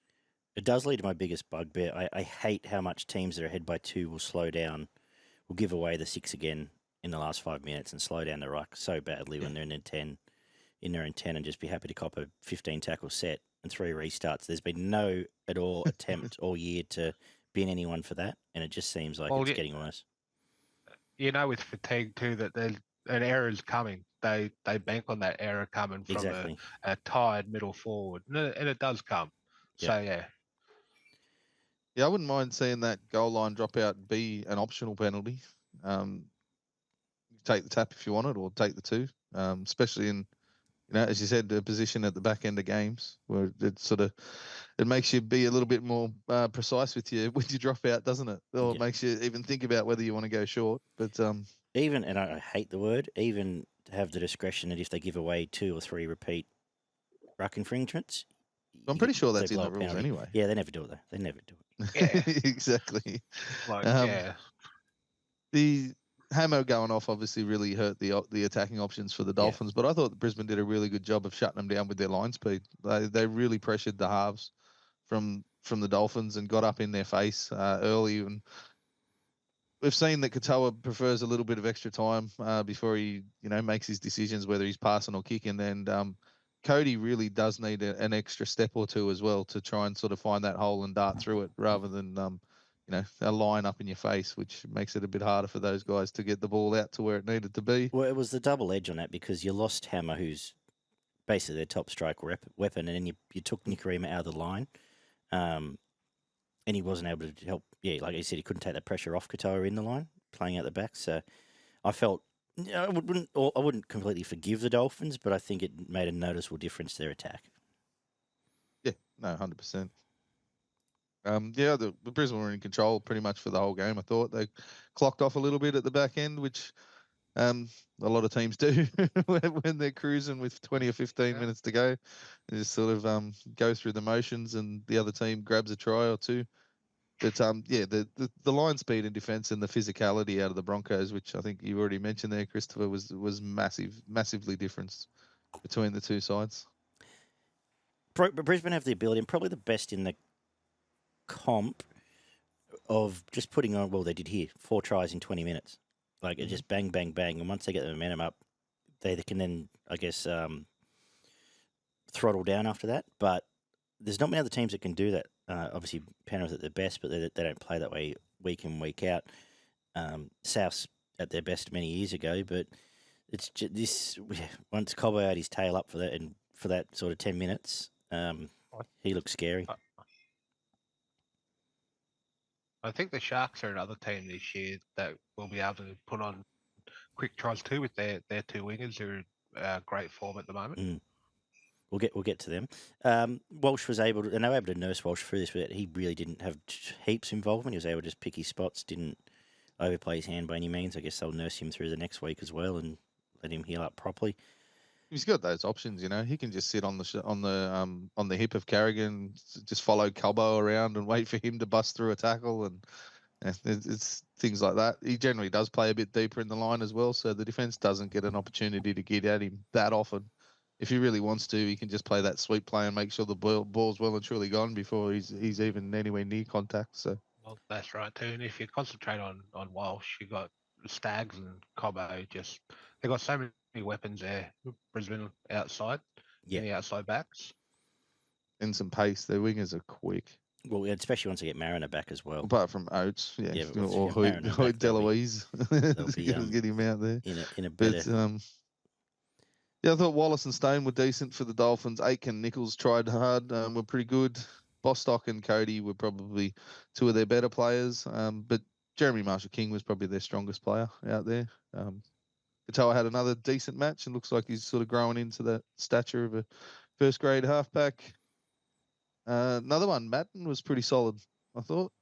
It does lead to my biggest bugbear. I hate how much teams that are ahead by 2 will slow down, will give away the 6 again in the last 5 minutes and slow down the ruck so badly when they're in 10, and just be happy to cop a 15 tackle set and 3 restarts. There's been no at all attempt all year to bin anyone for that, and it just seems like it's getting worse. You know, with fatigue too, that an error is coming. They bank on that error coming from a tired middle forward, and it does come. Yeah. So yeah. Yeah, I wouldn't mind seeing that goal line dropout be an optional penalty. Take the tap if you want it, or take the 2, especially in, as you said, the position at the back end of games where it's sort of it makes you be a little bit more precise with your drop out, doesn't it? Or it makes you even think about whether you want to go short. But even, and I hate the word, even to have the discretion that if they give away 2 or 3 repeat ruck infringements, I'm pretty sure that's in the rules anyway. Yeah, they never do it though. They never do it. Yeah. Exactly. Like, The Hamo going off obviously really hurt the attacking options for the Dolphins, but I thought the Brisbane did a really good job of shutting them down with their line speed. They really pressured the halves from the Dolphins and got up in their face early. And we've seen that Katoa prefers a little bit of extra time before he makes his decisions whether he's passing or kicking. And Cody really does need an extra step or two as well to try and sort of find that hole and dart through it rather than a line up in your face, which makes it a bit harder for those guys to get the ball out to where it needed to be. Well, it was the double edge on that because you lost Hammer, who's basically their top strike weapon, and then you took Nikorima out of the line, and he wasn't able to help. Yeah, like I said, he couldn't take that pressure off Katoa in the line, playing out the back. So I felt I wouldn't completely forgive the Dolphins, but I think it made a noticeable difference to their attack. Yeah, no, 100%. The Brisbane were in control pretty much for the whole game. I thought they clocked off a little bit at the back end, which a lot of teams do when they're cruising with 20 or 15 minutes to go. They just sort of go through the motions, and the other team grabs a try or two. But the line speed and defence and the physicality out of the Broncos, which I think you already mentioned there, Christopher, was massively different between the two sides. Brisbane have the ability, and probably the best in the comp, of just putting on. Well, they did here 4 tries in 20 minutes. Like it just bang, bang, bang, and once they get the momentum up, they can then, I guess, throttle down after that. But there's not many other teams that can do that. Obviously, Penrith at their best, but they don't play that way week in, week out. South's at their best many years ago, but it's just this. Once Cobbo had his tail up for that, and for that sort of 10 minutes, he looks scary. I think the Sharks are another team this year that will be able to put on quick tries too with their 2 wingers who are great form at the moment. We'll get to them. Walsh was able to, and they were able to nurse Walsh through this, but he really didn't have heaps of involvement. He was able to just pick his spots, didn't overplay his hand by any means. I guess they'll nurse him through the next week as well and let him heal up properly. He's got those options, He can just sit on the hip of Carrigan, just follow Cobbo around and wait for him to bust through a tackle, and it's things like that. He generally does play a bit deeper in the line as well, so the defence doesn't get an opportunity to get at him that often. If he really wants to, he can just play that sweep play and make sure the ball's well and truly gone before he's even anywhere near contact. So well, that's right too. And if you concentrate on Walsh, you got Stags and Cobbo. Just they got so many weapons there. Brisbane outside, in the outside backs, and some pace. Their wingers are quick. Well, especially once they get Mariner back as well. Apart from Oates, or Hoyt Deloise, get him out there in a better. I thought Wallace and Stone were decent for the Dolphins. Aitken, Nichols tried hard, were pretty good. Bostock and Cody were probably 2 of their better players, but Jeremy Marshall-King was probably their strongest player out there. Katoa had another decent match and looks like he's sort of growing into that stature of a first-grade halfback. Another one, Matten was pretty solid, I thought.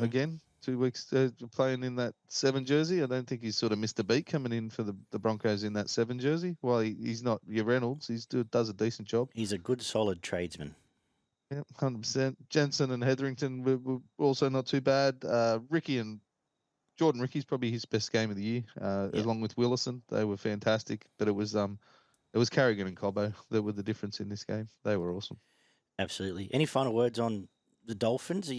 Again, 2 weeks playing in that 7 jersey. I don't think he's sort of missed a beat coming in for the Broncos in that 7 jersey. While he's not your Reynolds, he does a decent job. He's a good, solid tradesman. Yeah, 100%. Jensen and Hetherington were also not too bad. Ricky and Jordan Ricky's probably his best game of the year, along with Willison. They were fantastic, but it was Carrigan and Cobbo that were the difference in this game. They were awesome. Absolutely. Any final words on the Dolphins?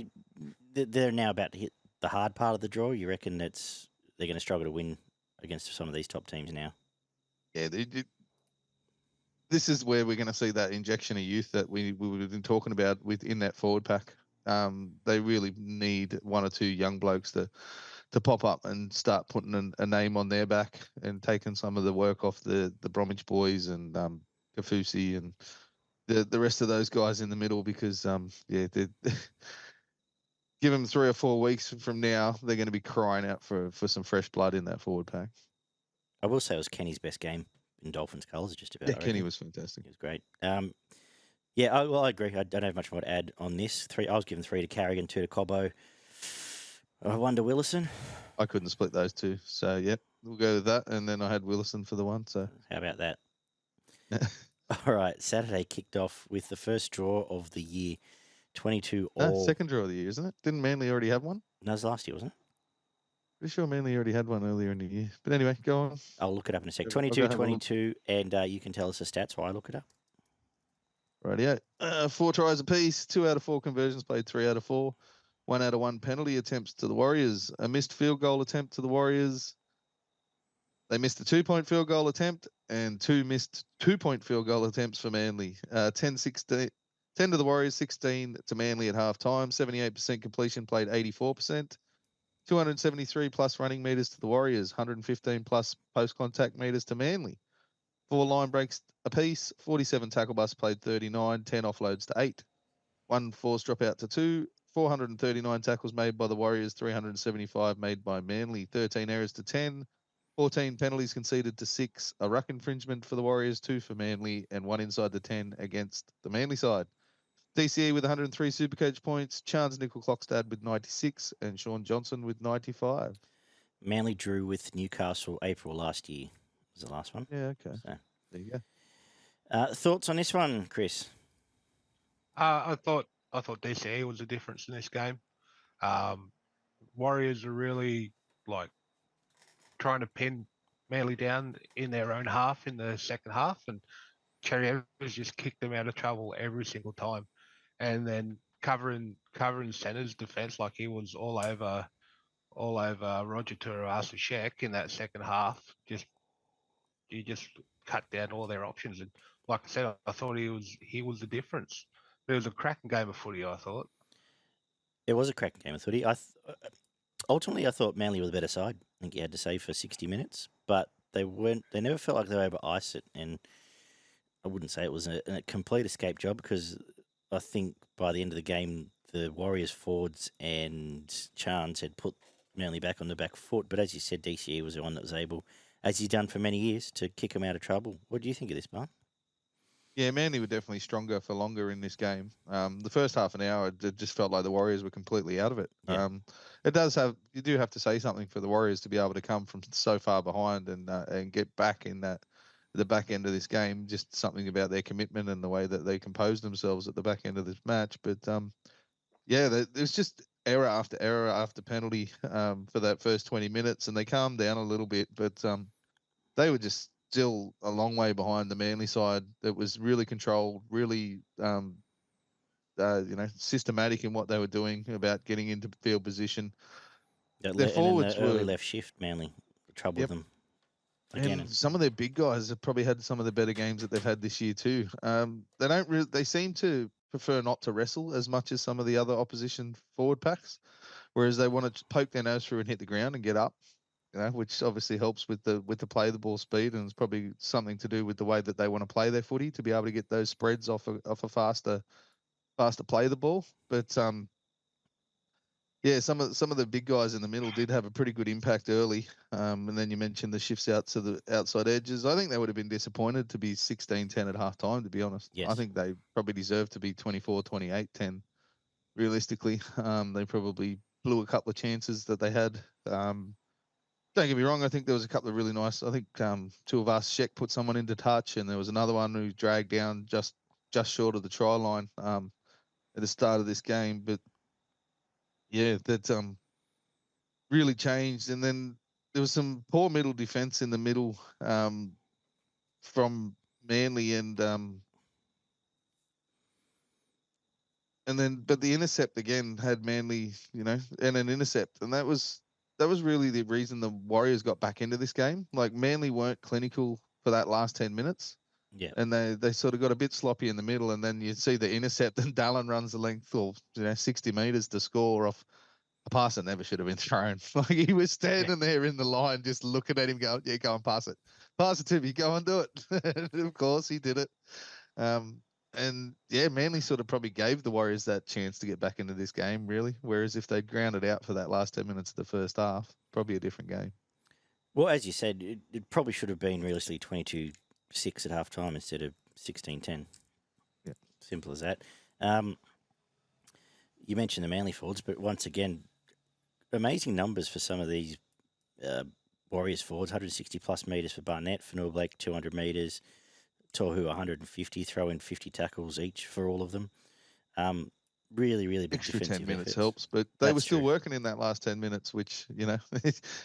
They're now about to hit the hard part of the draw. You reckon they're going to struggle to win against some of these top teams now? Yeah, this is where we're going to see that injection of youth that we would have been talking about within that forward pack. They really need 1 or 2 young blokes to pop up and start putting a name on their back and taking some of the work off the Bromwich boys and Kafusi and the rest of those guys in the middle, because give them 3 or 4 weeks from now, they're going to be crying out for some fresh blood in that forward pack. I will say it was Kenny's best game in Dolphins colours, just about. Yeah, Kenny was fantastic. He was great. Yeah, I agree. I don't have much more to add on this. I was given 3 to Carrigan, 2 to Cobbo. 1 to Willison. I couldn't split those two. So, yep, we'll go with that. And then I had Willison for the one. So, How about that? All right, Saturday kicked off with the first draw of the year, 22 all. second draw of the year, isn't it? Didn't Manly already have one? No, it was last year, wasn't it? Pretty sure Manly already had one earlier in the year. But anyway, go on. I'll look it up in a sec. I'll go have a look. 22-22, and you can tell us the stats while I look it up. Rightio. 4 tries apiece, 2 out of 4 conversions played, 3 out of 4. 1 out of 1 penalty attempts to the Warriors. A missed field goal attempt to the Warriors. They missed a 2-point field goal attempt and 2 missed 2-point field goal attempts for Manly. 10 to the Warriors, 16 to Manly at halftime. 78% completion, played 84%. 273 plus running meters to the Warriors. 115 plus post contact meters to Manly. 4 line breaks apiece. 47 tackle busts, played 39. 10 offloads to 8. 1 forced dropout to 2. 439 tackles made by the Warriors. 375 made by Manly. 13 errors to 10. 14 penalties conceded to 6. A ruck infringement for the Warriors, 2 for Manly, and 1 inside the 10 against the Manly side. DCE with 103 Supercoach points. Chance Nickel-Clockstad with 96, and Sean Johnson with 95. Manly drew with Newcastle April last year. Was the last one. Yeah, okay. So, there you go. Thoughts on this one, Chris? I thought DCE was the difference in this game. Warriors are really trying to pin Manly down in their own half in the second half, and Cherry Evans just kicked them out of trouble every single time. And then covering center's defense, like he was all over Roger Tuivasa-Sheck in that second half. He just cut down all their options, and like I said, I thought he was the difference. It was a cracking game of footy, I thought. It was a cracking game of footy. Ultimately, I thought Manly were the better side. I think you had to say for 60 minutes, but they weren't. They never felt like they were able to ice it, and I wouldn't say it was a complete escape job, because I think by the end of the game, the Warriors forwards and Chance had put Manly back on the back foot. But as you said, DCE was the one that was able, as he's done for many years, to kick them out of trouble. What do you think of this, Mark? Yeah, Manly were definitely stronger for longer in this game. The first half an hour, it just felt like the Warriors were completely out of it. Yeah. You do have to say something for the Warriors to be able to come from so far behind and get back in the back end of this game. Just something about their commitment and the way that they composed themselves at the back end of this match. But there's just error after penalty for that first 20 minutes, and they calmed down a little bit, but they were just still a long way behind the Manly side that was really controlled, really systematic in what they were doing about getting into field position. Their forwards were early left shift, Manly troubled them again. And some of their big guys have probably had some of the better games that they've had this year too. They seem to prefer not to wrestle as much as some of the other opposition forward packs, whereas they want to poke their nose through and hit the ground and get up. Which obviously helps with the play the ball speed, and it's probably something to do with the way that they want to play their footy, to be able to get those spreads off a faster play the ball. But some of the big guys in the middle did have a pretty good impact early. And then you mentioned the shifts out to the outside edges. I think they would have been disappointed to be 16-10 at half time, to be honest. Yes. I think they probably deserved to be 24-28-10 realistically. They probably blew a couple of chances that they had. Don't get me wrong. I think there was a couple of really nice. I think Tuivasa-Sheck put someone into touch, and there was another one who dragged down just short of the try line at the start of this game. But yeah, that really changed. And then there was some poor middle defence in the middle from Manly, but the intercept again had Manly, and an intercept, and that was really the reason the Warriors got back into this game. Like, Manly weren't clinical for that last 10 minutes. Yeah. And they sort of got a bit sloppy in the middle, and then you see the intercept, and Dallin runs the length of 60 metres to score off a pass that never should have been thrown. Like, he was standing there in the line just looking at him going, yeah, go and pass it. Pass it to me, go and do it. And of course he did it. And yeah, Manly sort of probably gave the Warriors that chance to get back into this game, really. Whereas if they'd grounded out for that last 10 minutes of the first half, probably a different game. Well, as you said, it probably should have been realistically 22-6 at half time instead of 16-10. Yeah. Simple as that. You mentioned the Manly forwards, but once again, amazing numbers for some of these Warriors forwards. 160 plus metres for Barnett, Fanua Blake 200 metres, Tohu 150, throw in 50 tackles each for all of them. Really, really big Extra defensive 10 minutes efforts. helps, but they were That's still true. working in that last 10 minutes, which, you know,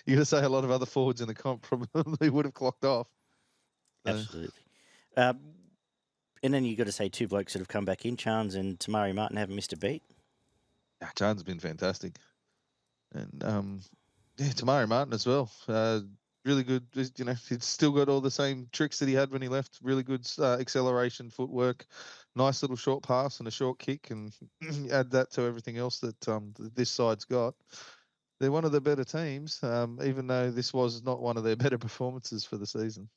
you got to say a lot of other forwards in the comp probably would have clocked off. So, Absolutely. And then you got to say two blokes that have come back in, Chance and Tamari Martin, haven't missed a beat. yeah, Chan's been fantastic. And, yeah, Tamari Martin as well. Really good. You know, he's still got all the same tricks that he had when he left. Really good acceleration, footwork, nice little short pass and a short kick, and add that to everything else that this side's got. They're one of the better teams, even though this was not one of their better performances for the season.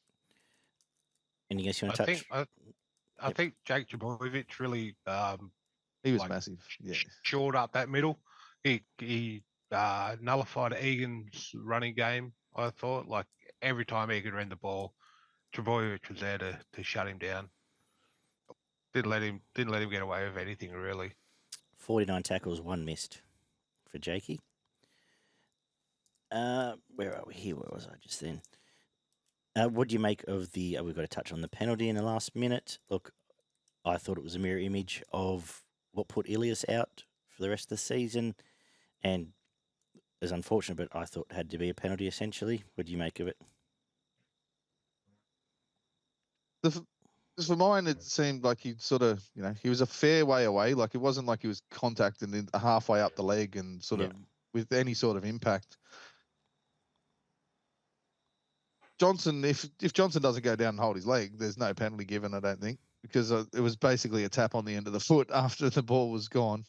Anything else you want I to touch? think I Yep. think Jake Jabovic really He was like massive. Yeah. shored up that middle. He nullified Egan's running game. I thought like every time Egan ran the ball, Trebojevic was there to shut him down. Didn't let him get away with anything really. 49 tackles, 1 missed for Jakey. Where are we here? Where was I just then? What do you make of the? We've got to touch on the penalty in the last minute. Look, I thought it was a mirror image of what put Ilias out for the rest of the season, and is unfortunate, but I thought had to be a penalty essentially. What do you make of it? For mine, it seemed like he sort of, you know, he was a fair way away. Like it wasn't like he was contacting halfway up the leg and sort of with any sort of impact. Johnson, if Johnson doesn't go down and hold his leg, there's no penalty given, I don't think, because it was basically a tap on the end of the foot after the ball was gone.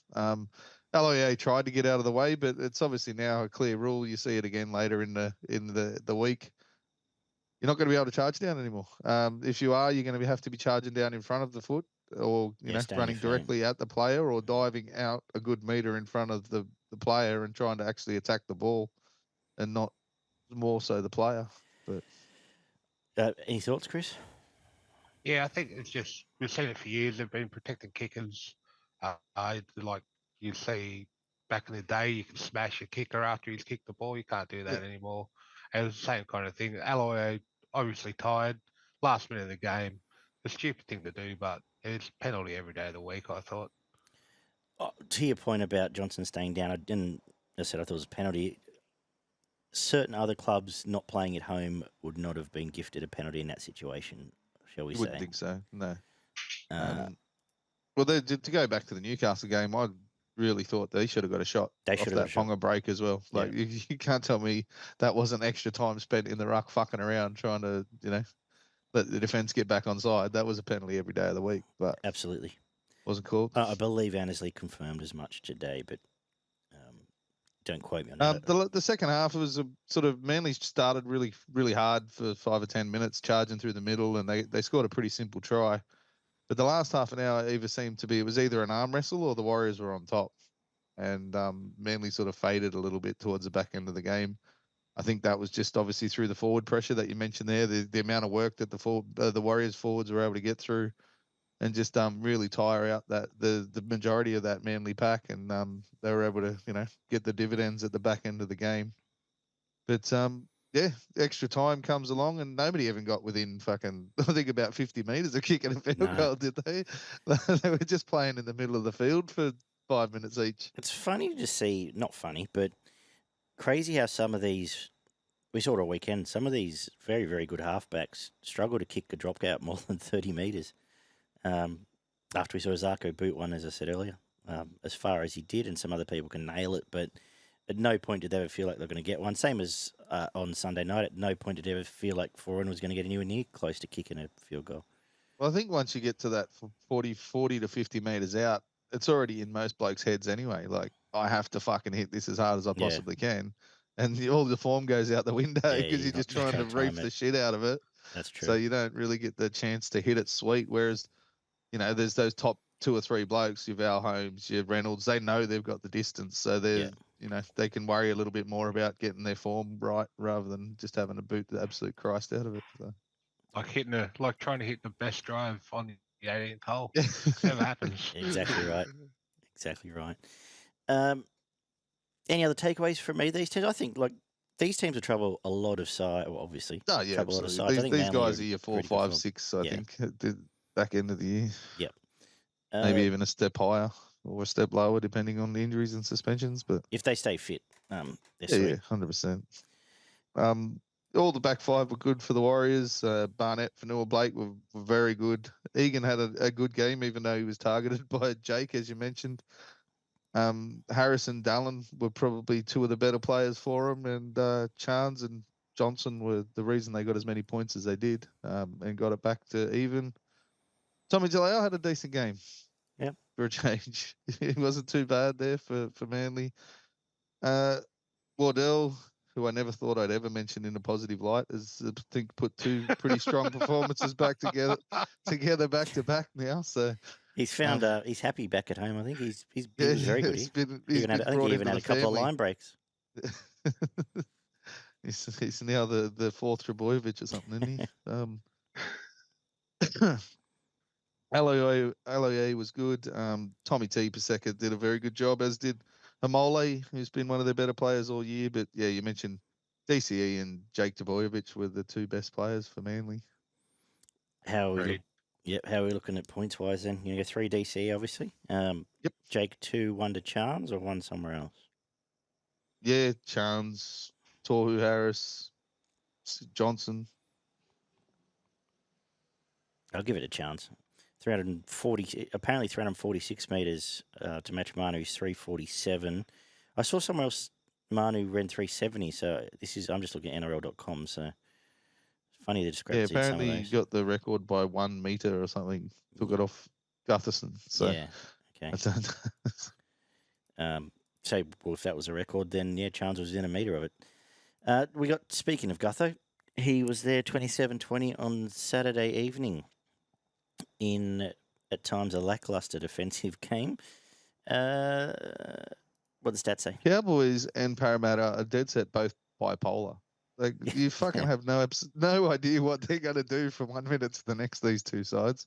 LIA tried to get out of the way, but it's obviously now a clear rule. You see it again later in the week. You're not going to be able to charge down anymore. If you are, you're going to have to be charging down in front of the foot, or running directly at the player, or diving out a good meter in front of the player and trying to actually attack the ball, and not more so the player. But Any thoughts, Chris? Yeah, I think it's just we've seen it for years. They've been protecting kickers. Like you see back in the day, you can smash a kicker after he's kicked the ball. You can't do that anymore. And it's the same kind of thing. Alloy obviously tired, last minute of the game. A stupid thing to do, but it's penalty every day of the week. I thought. To your point about Johnson staying down, I said I thought it was a penalty. Certain other clubs not playing at home would not have been gifted a penalty in that situation, shall we say? Wouldn't think so. No. Well, to go back to the Newcastle game, I really thought they should have got a shot off that Ponga break as well. Like you can't tell me that wasn't extra time spent in the ruck fucking around trying to, let the defence get back on side. That was a penalty every day of the week, but absolutely wasn't called. I believe Annesley confirmed as much today, but don't quote me on that. The second half was a sort of Manly started really, really hard for 5 or 10 minutes, charging through the middle, and they scored a pretty simple try. But the last half an hour seemed to be it was either an arm wrestle or the Warriors were on top, and Manly sort of faded a little bit towards the back end of the game. I think that was just obviously through the forward pressure that you mentioned there, the amount of work that the Warriors forwards were able to get through, and just really tire out that the majority of that Manly pack, and they were able to get the dividends at the back end of the game. But extra time comes along, and nobody even got within fucking I think about 50 meters of kicking a field goal, did they? They were just playing in the middle of the field for 5 minutes each. It's funny to see, not funny, but crazy how some of these, we saw it all weekend, some of these very, very good halfbacks struggle to kick a drop out more than 30 metres. After we saw Zarko boot one, as I said earlier, as far as he did, and some other people can nail it, but at no point did they ever feel like they're going to get one. Same as on Sunday night, at no point did they ever feel like Foran was going to get anywhere near close to kicking a field goal. Well, I think once you get to that 40 to 50 metres out, it's already in most blokes' heads anyway. Like, I have to fucking hit this as hard as I possibly can. And all the form goes out the window because you're just trying to reef the shit out of it. That's true. So you don't really get the chance to hit it sweet. Whereas, there's those top 2 or 3 blokes, your Val Holmes, your Reynolds, they know they've got the distance. So they're, they can worry a little bit more about getting their form right rather than just having to boot the absolute Christ out of it. So. Like trying to hit the best drive on the 18th hole. Never happens. Exactly right. Exactly right. Any other takeaways from me? These teams, I think, like these teams will trouble a lot of side. Well, obviously, Oh yeah, trouble a lot of absolutely. sides. I think These Manly guys are are year 4, pretty good 5, form. 6. I Yeah. think at the back end of the year. Yep. Maybe even a step higher or a step lower, depending on the injuries and suspensions. But if they stay fit, they're yeah, sweet. 100%. All the back five were good for the Warriors. Barnett, Fanua, Blake were very good. Egan had a good game, even though he was targeted by Jake, as you mentioned. Harris and Dallin were probably two of the better players for him, and Chance and Johnson were the reason they got as many points as they did, and got it back to even. Tommy Jaleo had a decent game. Yeah. For a change. It wasn't too bad there for Manly. Wardell, who I never thought I'd ever mention in a positive light, has I think put two pretty strong performances back together back to back now. So he's found he's happy back at home. I think he yeah, was very good. he's I been think brought he even into had the a couple of family. line breaks. He's now the fourth Trebojevic or something, isn't he? LOA was good. Tommy T. Paseka did a very good job, as did Amole, who's been one of their better players all year. But yeah, you mentioned DCE and Jake Trbojevic were the two best players for Manly. How are we how are we looking at points wise then? You go 3 DC obviously. Yep. Jake 2, 1 to Chance or 1 somewhere else? Yeah, Chance, Tohu Harris, Johnson. I'll give it a chance. 340, apparently 346 metres to match Manu's 347. I saw somewhere else Manu ran 370, so I'm just looking at NRL.com, so it's funny the discrepancy. Yeah, apparently he got the record by 1 metre or something. Took it off Gutherson. So yeah, okay. So well, if that was a record, then yeah, Chance was within a metre of it. We got, speaking of Gutho, he was there 27-20 on Saturday evening in, at times, a lacklustre defensive game. What does the stats say? Cowboys and Parramatta are dead set both bipolar. Like you fucking have no idea what they're going to do from 1 minute to the next. These two sides.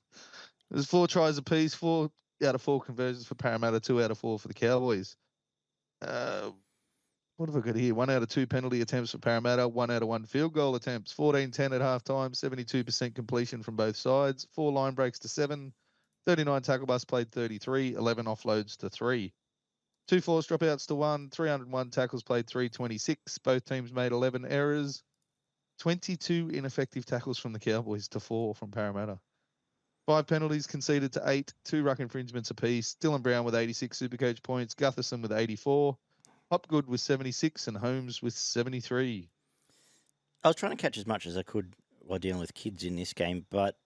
There's 4 tries apiece, 4 out of 4 conversions for Parramatta, 2 out of 4 for the Cowboys. What have I got here? 1 out of 2 penalty attempts for Parramatta, 1 out of 1 field goal attempts, 14-10 at halftime, 72% completion from both sides, 4 line breaks to 7, 39 tackle busts played 33, 11 offloads to 3. 2 forced dropouts to 1, 301 tackles played 326. Both teams made 11 errors. 22 ineffective tackles from the Cowboys to 4 from Parramatta. 5 penalties conceded to 8, 2 ruck infringements apiece. Dylan Brown with 86 Supercoach points, Gutherson with 84, Hopgood with 76, and Holmes with 73. I was trying to catch as much as I could while dealing with kids in this game, but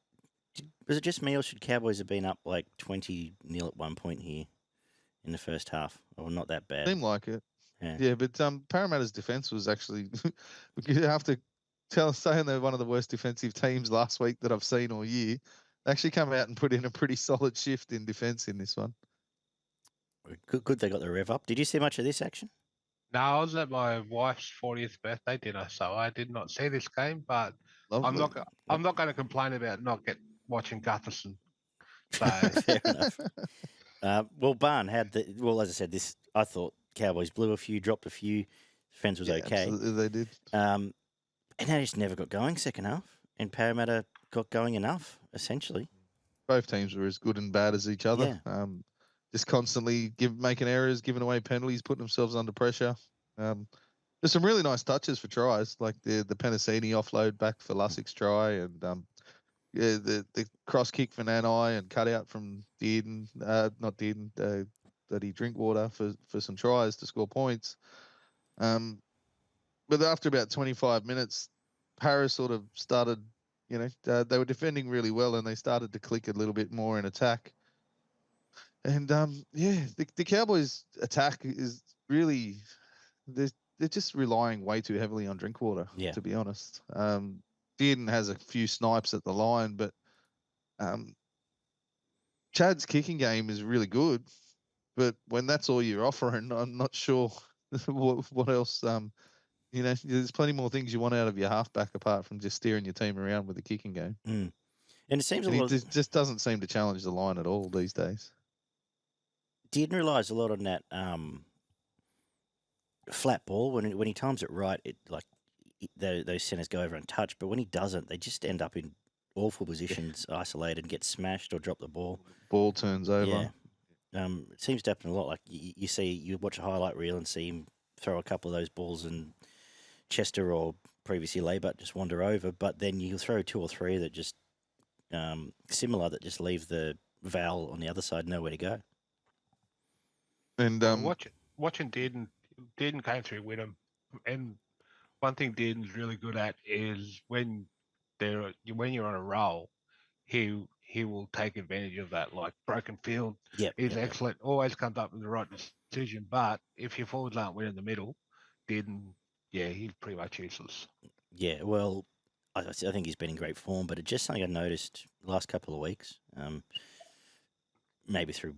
was it just me or should Cowboys have been up like 20-0 at one point here in the first half? Or not that bad? Seemed like it. Yeah, Yeah, but Parramatta's defence was actually, you have to saying they're one of the worst defensive teams last week that I've seen all year. They actually come out and put in a pretty solid shift in defence in this one. Good they got the rev up. Did you see much of this action? No, I was at my wife's 40th birthday dinner, so I did not see this game. But Lovely. I'm not going to complain about not watching Gutherson. So Fair enough. Well, Barn had as I said, I thought Cowboys blew a few, dropped a few. Defence was okay. Absolutely, they did. And they just never got going second half. And Parramatta got going enough, essentially. Both teams were as good and bad as each other. Yeah. Just constantly making errors, giving away penalties, putting themselves under pressure. There's some really nice touches for tries, like the Penasini offload back for Lussig's try, and the cross kick for Nanai and cut out from Dearden, not Dearden, bloody Drinkwater for some tries to score points. But after about 25 minutes, Paris sort of started, they were defending really well and they started to click a little bit more in attack. And the Cowboys' attack is really, they're just relying way too heavily on Drinkwater, to be honest. Dearden has a few snipes at the line, but Chad's kicking game is really good. But when that's all you're offering, I'm not sure what else. There's plenty more things you want out of your halfback apart from just steering your team around with the kicking game. And it seems And a he lot. just doesn't seem to challenge the line at all these days. Didn't realise a lot on that flat ball when he times it right. Those centres go over untouched, but when he doesn't, they just end up in awful positions, isolated, get smashed or drop the ball. Ball turns over. Yeah. It seems to happen a lot. Like you watch a highlight reel and see him throw a couple of those balls and Chester or previously Laybutt just wander over, but then you throw 2 or 3 that just similar that just leave the Val on the other side nowhere to go. And Watching Dearden came through with him, and one thing Dearden's really good at is when you're on a roll, he will take advantage of that. Like broken field, he's excellent. Always comes up with the right decision. But if your forwards aren't winning the middle, Dearden, he's pretty much useless. Yeah, well, I think he's been in great form, but it's just something I noticed the last couple of weeks. Maybe through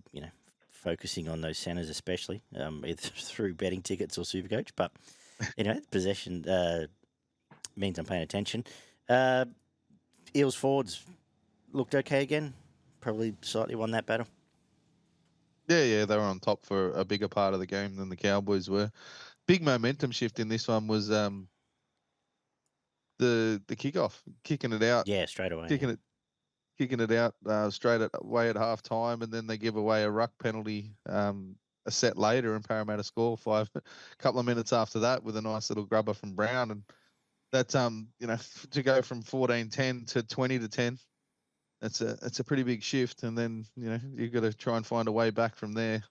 focusing on those centres, especially either through betting tickets or Supercoach. But possession means I'm paying attention. Eels forwards looked okay again. Probably slightly won that battle. Yeah, they were on top for a bigger part of the game than the Cowboys were. Big momentum shift in this one was the kickoff, kicking it out. Yeah, straight away. Kicking it out straight away at half time, and then they give away a ruck penalty a set later, and Parramatta score a couple of minutes after that with a nice little grubber from Brown, and that's to go from 14-10 to 20-10. It's a pretty big shift, and then you've got to try and find a way back from there.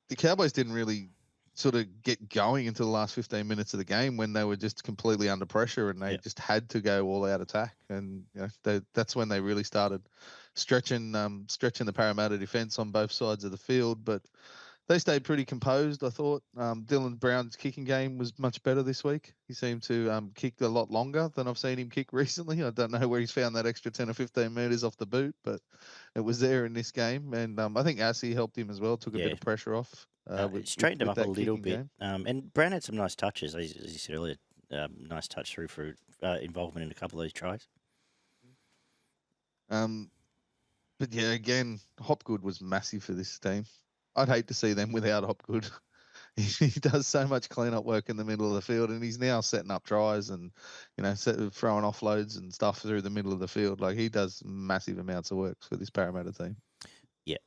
The Cowboys didn't really sort of get going until the last 15 minutes of the game when they were just completely under pressure and they just had to go all out attack, and that's when they really started stretching the Parramatta defence on both sides of the field, but they stayed pretty composed, I thought. Dylan Brown's kicking game was much better this week. He seemed to kick a lot longer than I've seen him kick recently. I don't know where he's found that extra 10 or 15 metres off the boot, but it was there in this game. And I think Assey helped him as well, took a bit of pressure off. Straightened him up a little bit. And Brown had some nice touches, as you said earlier. Nice touch through for involvement in a couple of those tries. But yeah, again, Hopgood was massive for this team. I'd hate to see them without Hopgood. He does so much clean-up work in the middle of the field, and he's now setting up tries and, throwing offloads and stuff through the middle of the field. Like, he does massive amounts of work for this Parramatta team. Yeah.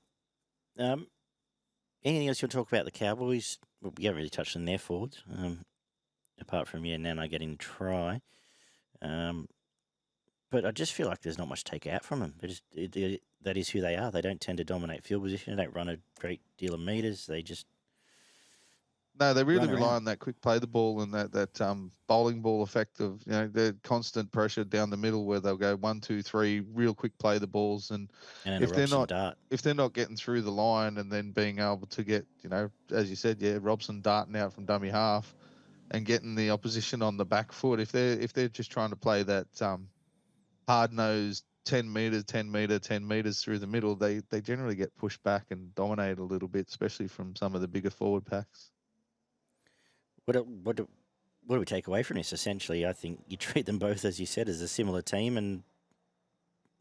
Anything else you want to talk about the Cowboys? Well, we haven't really touched on their forwards, apart from, Nano getting a try. But I just feel like there's not much to take out from them. That is who they are. They don't tend to dominate field position. They don't run a great deal of meters. They just No, they really rely on that quick play the ball and that bowling ball effect of the constant pressure down the middle where they'll go 1, 2, 3, real quick play the balls, and if they're not getting through the line and then being able to get as you said, Robson darting out from dummy half and getting the opposition on the back foot, if they're just trying to play that hard nosed 10 meters through the middle, they generally get pushed back and dominate a little bit, especially from some of the bigger forward packs. What do we take away from this? Essentially, I think you treat them both, as you said, as a similar team, and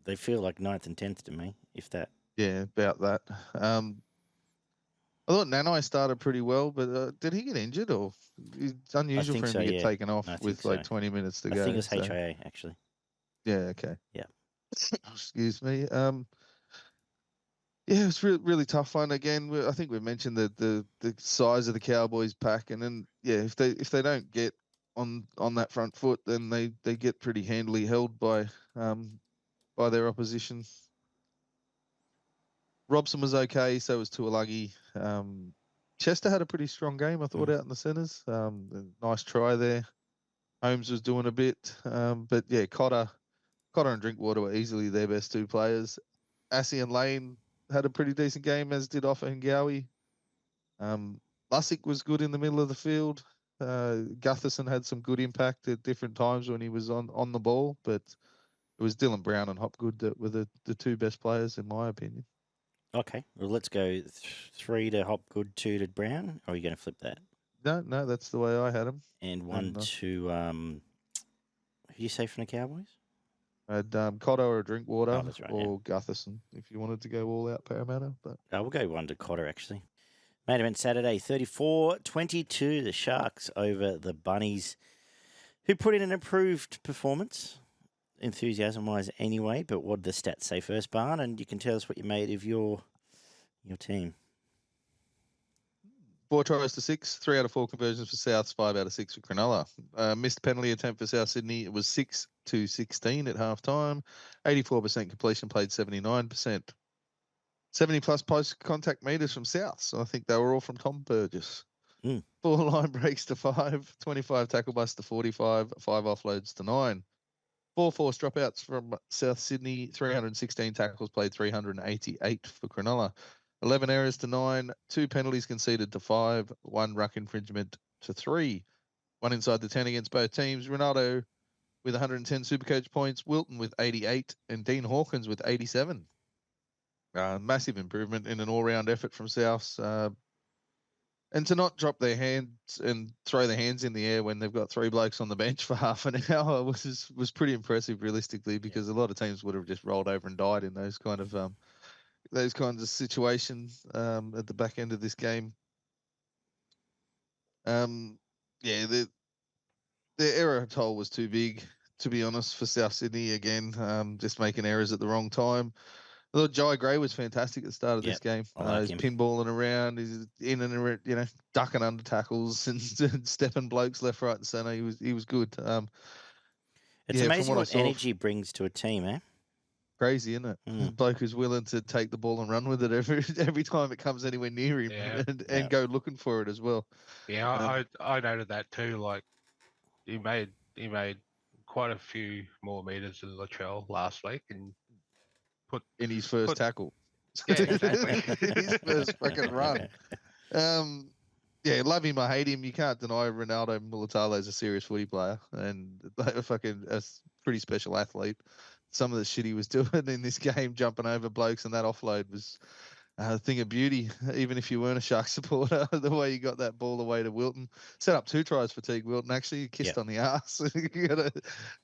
they feel like 9th and 10th to me, if that. Yeah, about that. I thought Nanai started pretty well, but did he get injured, or it's unusual for him to get taken off with 20 minutes to go? I think it was HIA, actually. Yeah, okay. Yeah. Excuse me. Yeah, it's really tough one. Again, I think we mentioned the size of the Cowboys pack, and then if they don't get on that front foot, then they get pretty handily held by their opposition. Robson was okay, so was Tuolagi. Chester had a pretty strong game, I thought, out in the centres. Nice try there. Holmes was doing a bit, but yeah, Cotter and Drinkwater were easily their best two players. Assey and Lane had a pretty decent game, as did Offa and Gowie. Lussick was good in the middle of the field. Gutherson had some good impact at different times when he was on the ball, but it was Dylan Brown and Hopgood that were the two best players, in my opinion. Okay, well, let's go 3 to Hopgood, 2 to Brown. Or are you going to flip that? No, that's the way I had him. And 1 to Who do you say from the Cowboys? I had Cotto or Drinkwater that's right, or Gutherson if you wanted to go all out Parramatta. But We'll go one to Cotter, actually. Main event Saturday, 34-22, the Sharks over the Bunnies, who put in an improved performance, enthusiasm-wise anyway. But what did the stats say first, Barn? And you can tell us what you made of your team. 4 tries to 6, 3 out of 4 conversions for Souths, 5 out of 6 for Cronulla. Missed penalty attempt for South Sydney. It was 6-16 at half time. 84% completion, played 79%. 70-plus post-contact metres from South. So I think they were all from Tom Burgess. 4 line breaks to 5, 25 tackle busts to 45, 5 offloads to 9. 4 forced dropouts from South Sydney, 316 tackles played, 388 for Cronulla. 11 errors to 9, 2 penalties conceded to 5, 1 ruck infringement to 3. 1 inside the 10 against both teams. Ronaldo with 110 Supercoach points, Wilton with 88, and Dean Hawkins with 87. Massive improvement in an all-round effort from Souths. And to not drop their hands and throw their hands in the air when they've got 3 blokes on the bench for half an hour was pretty impressive, realistically, because a lot of teams would have just rolled over and died in those kinds of situations at the back end of this game. The error toll was too big, to be honest, for South Sydney again. Just making errors at the wrong time. I thought Jai Gray was fantastic at the start of this game. He's pinballing around, he's in and around, ducking under tackles and stepping blokes left, right, and centre. He was good. It's amazing what energy brings to a team, eh? Crazy, isn't it? Bloke who's willing to take the ball and run with it every time it comes anywhere near him, and go looking for it as well. Yeah, I noted that too. Like he made quite a few more meters than Latrell last week, and put in his first tackle. Yeah, exactly. His first fucking run. Love him, I hate him. You can't deny Ronaldo Mulatalo is a serious footy player and a pretty special athlete. Some of the shit he was doing in this game, jumping over blokes, and that offload was a thing of beauty. Even if you weren't a Shark supporter, the way you got that ball away to Wilton, set up 2 tries for Teague Wilton. Actually, kissed on the arse. You got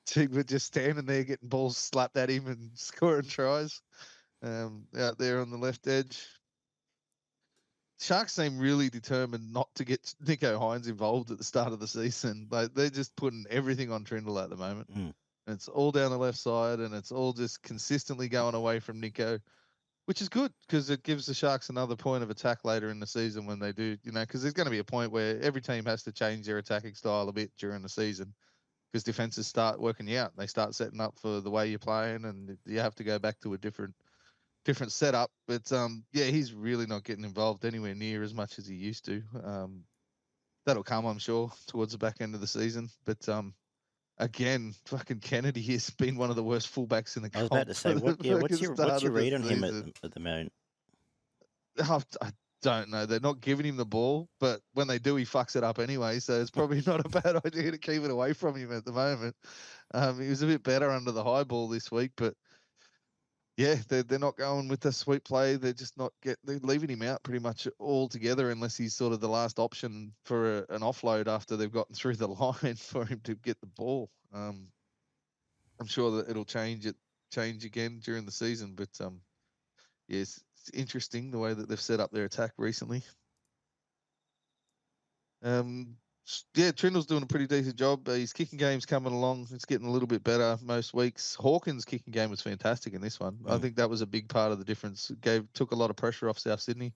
Teague just standing there getting balls slapped at him and scoring tries. Out there on the left edge. Sharks seem really determined not to get Nico Hines involved at the start of the season. They're just putting everything on Trindle at the moment. And it's all down the left side, and it's all just consistently going away from Nico, which is good because it gives the Sharks another point of attack later in the season when they do, because there's going to be a point where every team has to change their attacking style a bit during the season because defenses start working you out. They start setting up for the way you're playing, and you have to go back to a different setup. But he's really not getting involved anywhere near as much as he used to. That'll come, I'm sure, towards the back end of the season. But again, fucking Kennedy has been one of the worst fullbacks in the comp. I was about to say, what's your read on him at the moment? I don't know. They're not giving him the ball, but when they do, he fucks it up anyway. So it's probably not a bad idea to keep it away from him at the moment. He was a bit better under the high ball this week, but yeah, they're not going with the sweep play. They're just they're leaving him out pretty much altogether unless he's sort of the last option for an offload after they've gotten through the line for him to get the ball. I'm sure that it'll change again during the season, but it's interesting the way that they've set up their attack recently. Trindle's doing a pretty decent job. His kicking game's coming along. It's getting a little bit better most weeks. Hawkins' kicking game was fantastic in this one. I think that was a big part of the difference. Took a lot of pressure off South Sydney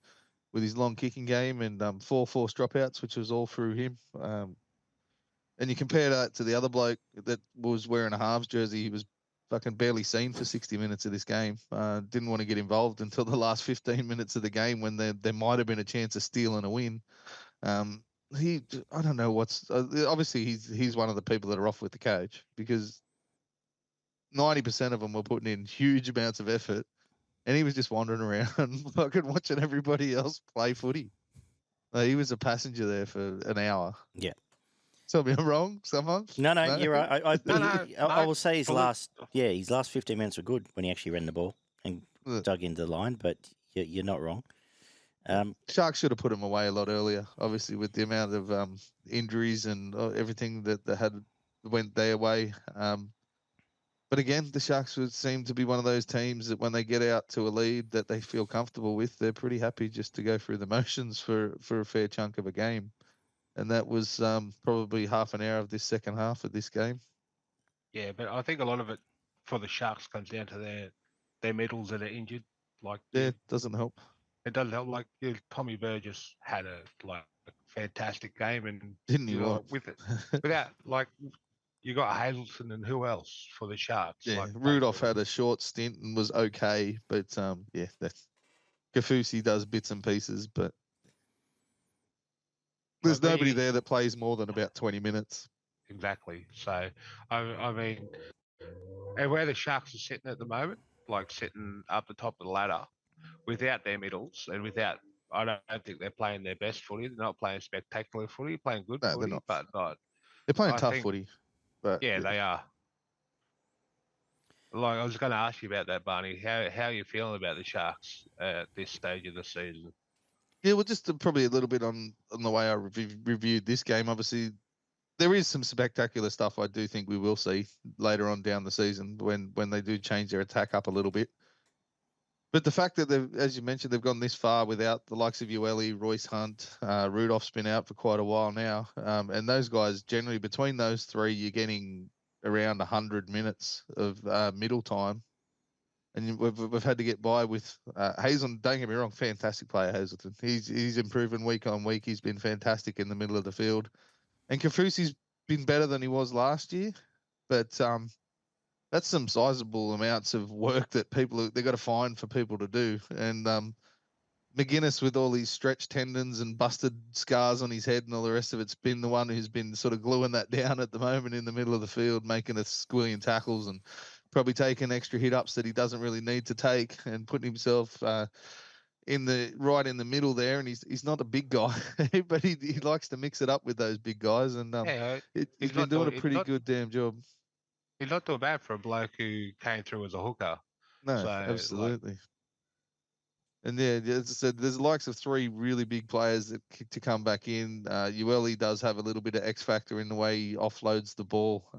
with his long kicking game and 4 forced dropouts, which was all through him. And you compare that to the other bloke that was wearing a halves jersey. He was fucking barely seen for 60 minutes of this game. Didn't want to get involved until the last 15 minutes of the game when there might have been a chance of stealing a win. I don't know what's obviously he's one of the people that are off with the coach because 90% of them were putting in huge amounts of effort, and he was just wandering around fucking watching everybody else play footy. He was a passenger there for an hour. Yeah. Tell me I'm wrong, someone? No, you're right. I will say his Probably. his last 15 minutes were good when he actually ran the ball and dug into the line, but you're not wrong. Sharks should have put him away a lot earlier, obviously with the amount of injuries and everything that they had went their way. But again, the Sharks would seem to be one of those teams that when they get out to a lead that they feel comfortable with, they're pretty happy just to go through the motions for a fair chunk of a game. And that was probably half an hour of this second half of this game. Yeah, but I think a lot of it for the Sharks comes down to their middles that are injured. Like Yeah, it doesn't help. it doesn't help. Like Tommy Burgess had a fantastic game, and Didn't he what? with it without you got Hazelton and who else for the Sharks? Yeah, Rudolph had a short stint and was okay, but yeah, that's Kafusi does bits and pieces, but there's nobody there that plays more than about 20 minutes. Exactly. So, I mean, and where the Sharks are sitting at the moment, like sitting up the top of the ladder, without their middles and without, I don't think they're playing their best footy. They're not playing spectacular footy, playing good footy, not. but not. They're playing tough footy. But yeah, they are. Like, I was going to ask you about that, Barney. How are you feeling about the Sharks at this stage of the season? Yeah, well, just probably a little bit on the way I reviewed this game. Obviously, there is some spectacular stuff I do think we will see later on down the season when they do change their attack up a little bit. But the fact that they've, as you mentioned, they've gone this far without the likes of Ueli, Royce Hunt, Rudolph's been out for quite a while now, and those guys generally between those three, you're getting around 100 minutes of middle time, and we've had to get by with Hazelton. Don't get me wrong, fantastic player Hazelton. He's improving week on week. He's been fantastic in the middle of the field, and Kafusi's been better than he was last year, but that's some sizable amounts of work that they've got to find for people to do. And McGuinness, with all these stretched tendons and busted scars on his head and all the rest of it's been the one who's been sort of gluing that down at the moment in the middle of the field, making a squillion tackles and probably taking extra hit ups that he doesn't really need to take and putting himself right in the middle there. And he's not a big guy, but he likes to mix it up with those big guys. And he's been doing a pretty good damn job. He's not too bad for a bloke who came through as a hooker. No, so, absolutely. And yeah, as I said, there's the likes of three really big players to come back in. Ueli does have a little bit of X factor in the way he offloads the ball.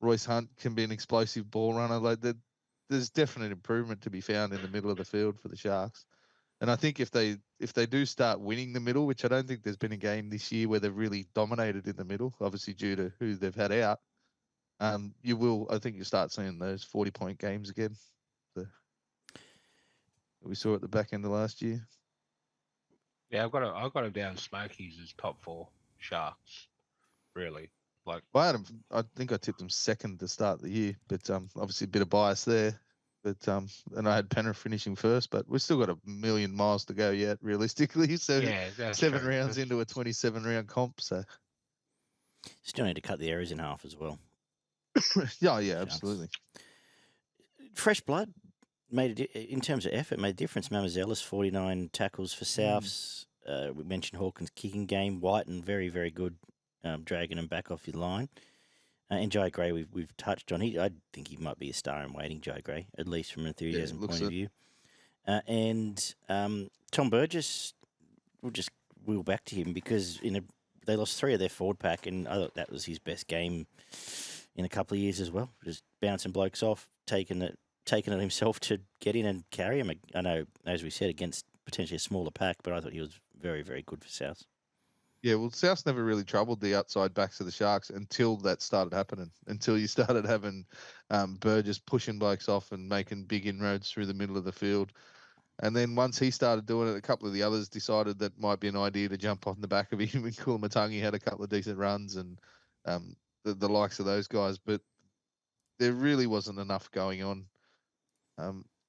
Royce Hunt can be an explosive ball runner. There's definite improvement to be found in the middle of the field for the Sharks. And I think if they do start winning the middle, which I don't think there's been a game this year where they've really dominated in the middle, obviously due to who they've had out. I think you'll start seeing those 40-point games again. We saw at the back end of last year. Yeah, I've got him down Smokies as top 4 Sharks. Really, I think I tipped them second to start the year, but obviously a bit of bias there. But and I had Penrith finishing first, but we've still got a million miles to go yet, realistically. So yeah, 7 rounds into a 27-round comp, so still need to cut the errors in half as well. yeah, absolutely. Fresh blood in terms of effort, made a difference. Mamazella's 49 tackles for Souths. We mentioned Hawkins' kicking game. Whiten, very, very good, dragging him back off your line. And Joe Gray, we've touched on. I think he might be a star in waiting, Joe Gray, at least from an enthusiasm point of view. And Tom Burgess, we'll just wheel back to him because they lost 3 of their forward pack, and I thought that was his best game in a couple of years as well. Just bouncing blokes off, taking it himself to get in and carry him. I know, as we said, against potentially a smaller pack, but I thought he was very, very good for South. Yeah, well, South's never really troubled the outside backs of the Sharks until that started happening, until you started having Burgess pushing blokes off and making big inroads through the middle of the field. And then once he started doing it, a couple of the others decided that might be an idea to jump on the back of him. And Kulamatangi had a couple of decent runs and the likes of those guys. But there really wasn't enough going on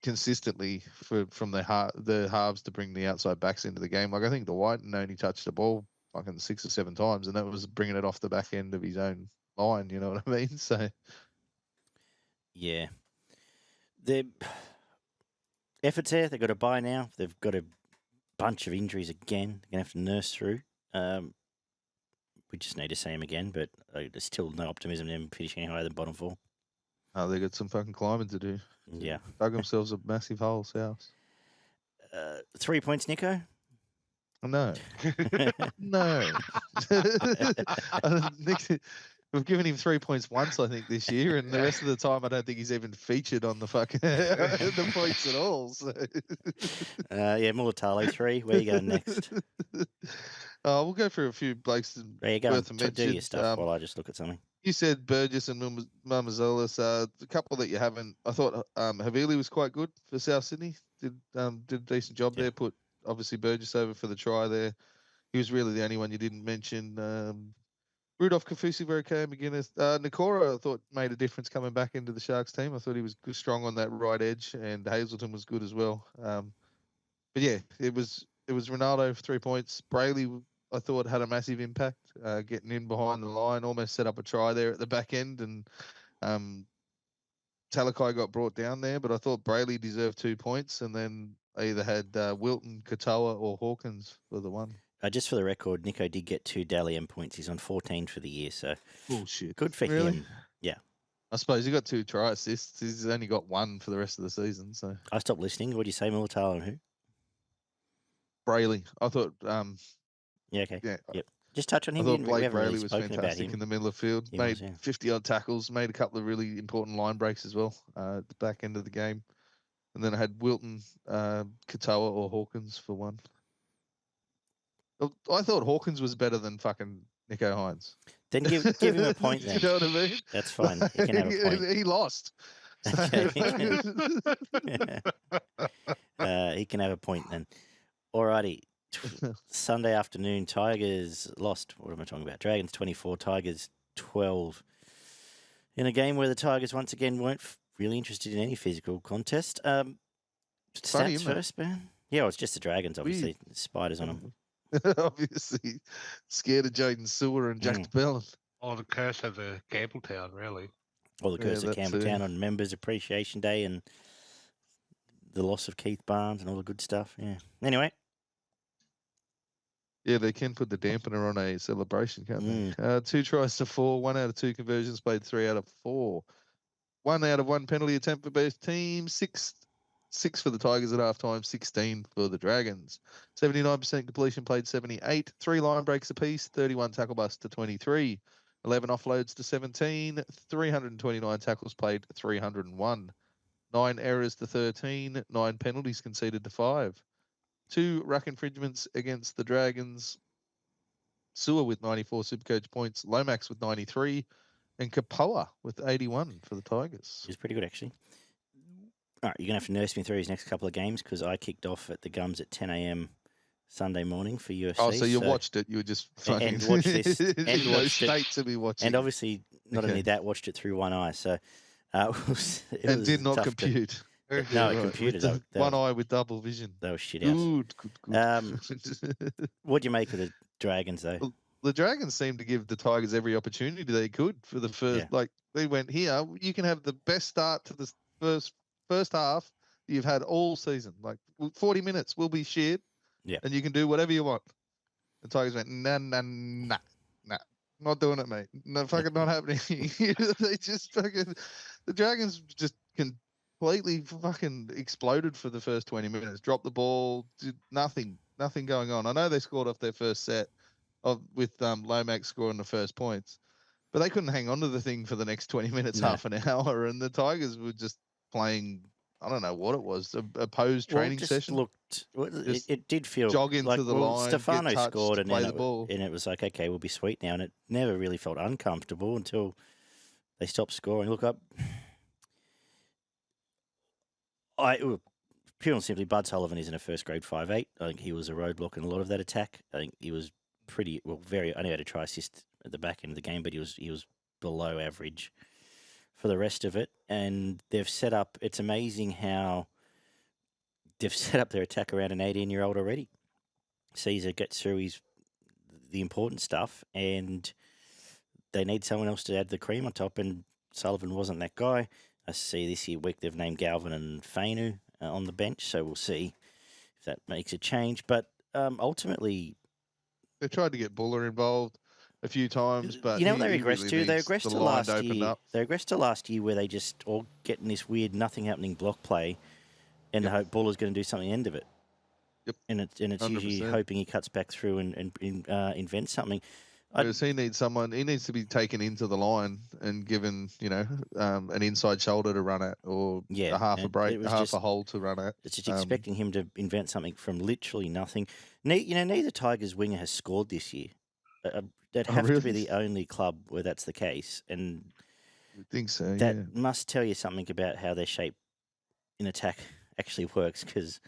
consistently from the halves to bring the outside backs into the game. Like, I think the Whiten only touched the ball fucking 6 or 7 times, and that was bringing it off the back end of his own line. You know what I mean? So, yeah, the effort's there. They've got a bye now. They've got a bunch of injuries again. They're gonna have to nurse through. We just need to see him again, but there's still no optimism in them finishing higher than bottom 4. Oh, they got some fucking climbing to do. Yeah, dug themselves a massive hole, South. 3 points, Nico. No. No. We've given him 3 points once, I think, this year, and the rest of the time, I don't think he's even featured on the fucking the points at all. So. Yeah, Mulatalo 3. Where you going next? We'll go through a few blokes There you go. worth a Do your mention. stuff while I just look at something. You said Burgess and Mamazolis. The couple that you haven't, I thought Havili was quite good for South Sydney. Did a decent job there. Put obviously Burgess over for the try there. He was really the only one you didn't mention. Rudolph Kafusi, very okay. McGuinness. Nikora, I thought, made a difference coming back into the Sharks team. I thought he was good, strong on that right edge, and Hazelton was good as well. But yeah, it was Ronaldo for 3 points. Brayley, I thought, had a massive impact, getting in behind the line, almost set up a try there at the back end, and Talakai got brought down there. But I thought Brayley deserved 2 points, and then I either had Wilton, Katoa, or Hawkins for the one. Just for the record, Nico did get 2 Dally M points. He's on 14 for the year, so bullshit. Good for him. Yeah. I suppose he got 2 try assists. He's only got 1 for the rest of the season. So I stopped listening. What do you say, Mulatalo and who? Brayley. I thought. Yeah. Okay. Yeah. Yep. Just touch on I him. thought Blake Brayley was fantastic in the middle of the field. He made was, 50 odd tackles. Made a couple of really important line breaks as well at the back end of the game. And then I had Wilton, Katoa, or Hawkins for one. I thought Hawkins was better than fucking Nico Hines. Then give him a point then. You know what I mean? That's fine. He can have a point. He lost. Okay. He can have a point then. Alrighty. Sunday afternoon, Tigers lost. What am I talking about? Dragons 24, Tigers 12. In a game where the Tigers once again weren't really interested in any physical contest. Stats first, man. Yeah, well, it's just the Dragons, obviously. Spiders on them. Obviously, scared of Jaden Sewer and Jack Bell. Oh, the curse of the Campbelltown, really. Or the curse of Campbelltown on Members Appreciation Day and the loss of Keith Barnes and all the good stuff. Yeah. Anyway. Yeah, they can put the dampener on a celebration, can't they? 2 tries to 4, 1 out of 2 conversions played, 3 out of 4. 1 out of 1 penalty attempt for both teams. 6 for the Tigers at halftime, 16 for the Dragons. 79% completion played, 78. 3 line breaks apiece, 31 tackle busts to 23. 11 offloads to 17. 329 tackles played, 301. 9 errors to 13. 9 penalties conceded to 5. 2 ruck infringements against the Dragons. Sewer with 94 Supercoach points. Lomax with 93. And Kapoa with 81 for the Tigers. He's pretty good, actually. All right, you're going to have to nurse me through his next couple of games because I kicked off at the Gums at 10 a.m. Sunday morning for UFC. Oh, so you watched it. You were just fucking... And watched this. And watched it. To be watching. And obviously, not only that, watched it through one eye. So it was did not compute. No, it computed. One eye with double vision. That was shit out. Good. What do you make of the Dragons, though? Well, the Dragons seemed to give the Tigers every opportunity they could for the first. Like they went here, you can have the best start to the first half you've had all season. Like 40 minutes will be shared, and you can do whatever you want. The Tigers went nah, not doing it, mate. No, fucking not happening. They just fucking the Dragons just completely fucking exploded for the first 20 minutes. Dropped the ball, did nothing going on. I know they scored off their first set with Lomax scoring the first points, but they couldn't hang on to the thing for the next 20 minutes, half an hour, and the Tigers were just playing. I don't know what it was, a posed training session. It did feel jog into like the line. Stefano get touched, scored, and play then the ball. And it was like, okay, we'll be sweet now, and it never really felt uncomfortable until they stopped scoring. Look up. Pure and simply, Bud Sullivan is in a first grade 5'8". I think he was a roadblock in a lot of that attack. I think he was only had a try assist at the back end of the game, but he was below average for the rest of it. And they've set up, it's amazing how they've set up their attack around an 18-year-old already. Caesar gets through the important stuff, and they need someone else to add the cream on top, and Sullivan wasn't that guy. I see this week they've named Galvin and Fainu on the bench, so we'll see if that makes a change. But ultimately... They tried to get Buller involved a few times, but you know what they regressed to? They regressed to last year. They regressed to last year where they just all get in this weird nothing happening block play, and hope Buller's going to do something at the end of it. Yep. And it's 100%. Usually hoping he cuts back through and invents something. Whereas he needs someone. He needs to be taken into the line and given, an inside shoulder to run at, or Yeah, a half a and break, it was half just a hole to run at. it's just expecting him to invent something from literally nothing. Neither Tigers winger has scored this year. They'd Oh, have to be really? the only club where that's the case, and I think so. that Yeah. must tell you something about how their shape in attack actually works. Because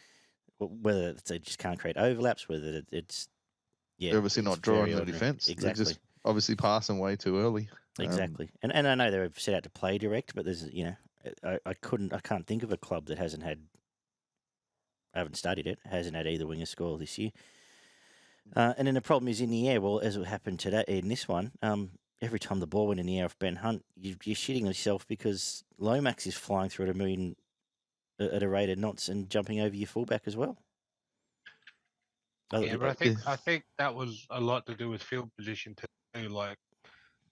whether they just can't create overlaps, whether it's They're obviously it's not very drawing the ordinary. defence. They're Exactly, just obviously passing way too early. exactly. And I know they're set out to play direct, but there's I can't think of a club that hasn't had. I haven't studied it. Hasn't had either winger score this year. And then the problem is in the air. Well, as it happened today in this one, every time the ball went in the air off Ben Hunt, you're shitting yourself because Lomax is flying through at a rate of knots and jumping over your fullback as well. Yeah, but I think that was a lot to do with field position too. Like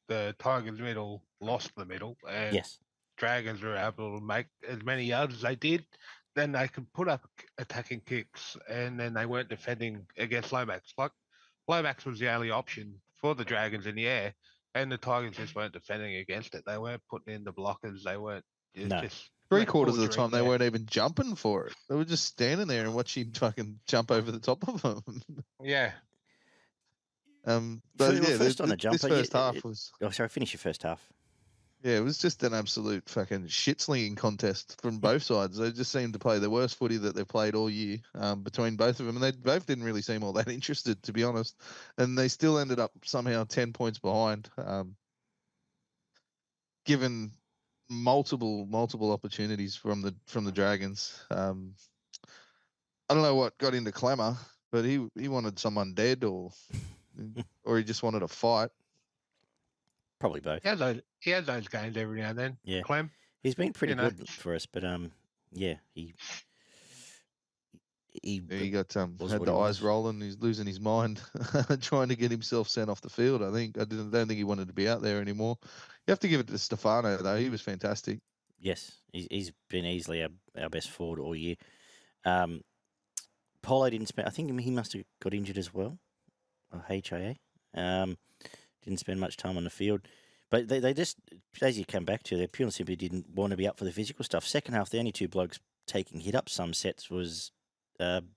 the Tigers middle lost the middle, and Yes, Dragons were able to make as many yards as they did. Then they could put up attacking kicks, and then they weren't defending against Lomax. Like Lomax was the only option for the Dragons in the air, and the Tigers just weren't defending against it. They weren't putting in the blockers. They weren't No. just Three-quarters of the torturing time, they there. weren't even jumping for it. They were just standing there and watching fucking jump over the top of them. Yeah, But yeah, first on the jumper. this first half was. Oh, sorry. Finish your first half. Yeah, it was just an absolute fucking shit-slinging contest from both sides. They just seemed to play the worst footy that they've played all year between both of them. And they both didn't really seem all that interested, to be honest. And they still ended up somehow 10 points behind, given multiple opportunities from the Dragons. I don't know what got into Clemmer, but he wanted someone dead or he just wanted a fight. Probably both. he has those games every now and then. Yeah. Clem. He's been pretty good for us, but yeah, he got was had what the he eyes was. rolling. He's losing his mind, trying to get himself sent off the field. I don't think he wanted to be out there anymore. You have to give it to Stefano though; he was fantastic. Yes, he's been easily our best forward all year. Paulo didn't spend. I think he must have got injured as well, or HIA. Didn't spend much time on the field. But they just, as you come back to, they purely simply didn't want to be up for the physical stuff. Second half, the only two blokes taking hit up some sets was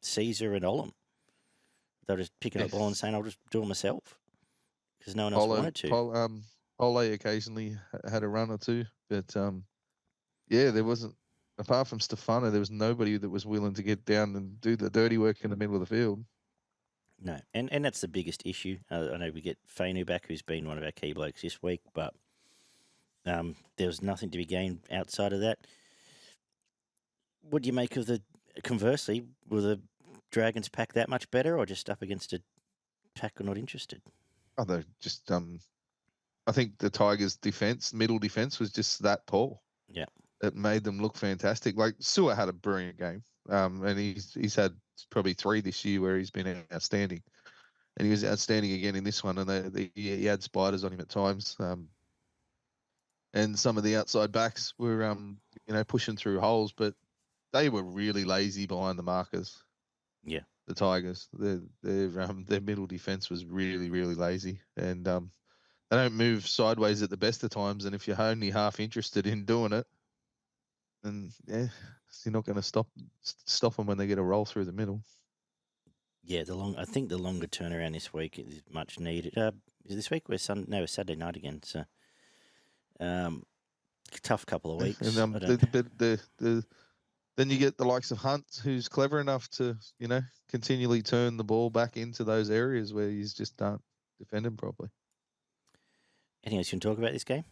Caesar and Olam. They were just picking up the ball and saying, I'll just do it myself because no one else wanted to. Pole occasionally had a run or two, but yeah, there wasn't, apart from Stefano, there was nobody that was willing to get down and do the dirty work in the middle of the field. No, and that's the biggest issue. I know we get Fainu back, who's been one of our key blokes this week, but there was nothing to be gained outside of that. What do you make of the, conversely, were the Dragons pack that much better or just up against a pack who are not interested? Oh, they're just, I think the Tigers' middle defense was just that poor. Yeah. It made them look fantastic. Like, Sewer had a brilliant game, and he's had probably 3 this year where he's been outstanding. And he was outstanding again in this one, and he had spiders on him at times. And some of the outside backs were, pushing through holes, but they were really lazy behind the markers. Yeah. The Tigers, their middle defense was really, really lazy, and they don't move sideways at the best of times. And if you're only half interested in doing it, then yeah, you're not going to stop them when they get a roll through the middle. Yeah, I think the longer turnaround this week is much needed. Is this week? It's Saturday night again. So, tough couple of weeks. And then you get the likes of Hunt, who's clever enough to, continually turn the ball back into those areas where he's just not defending properly. Anything else you can talk about this game?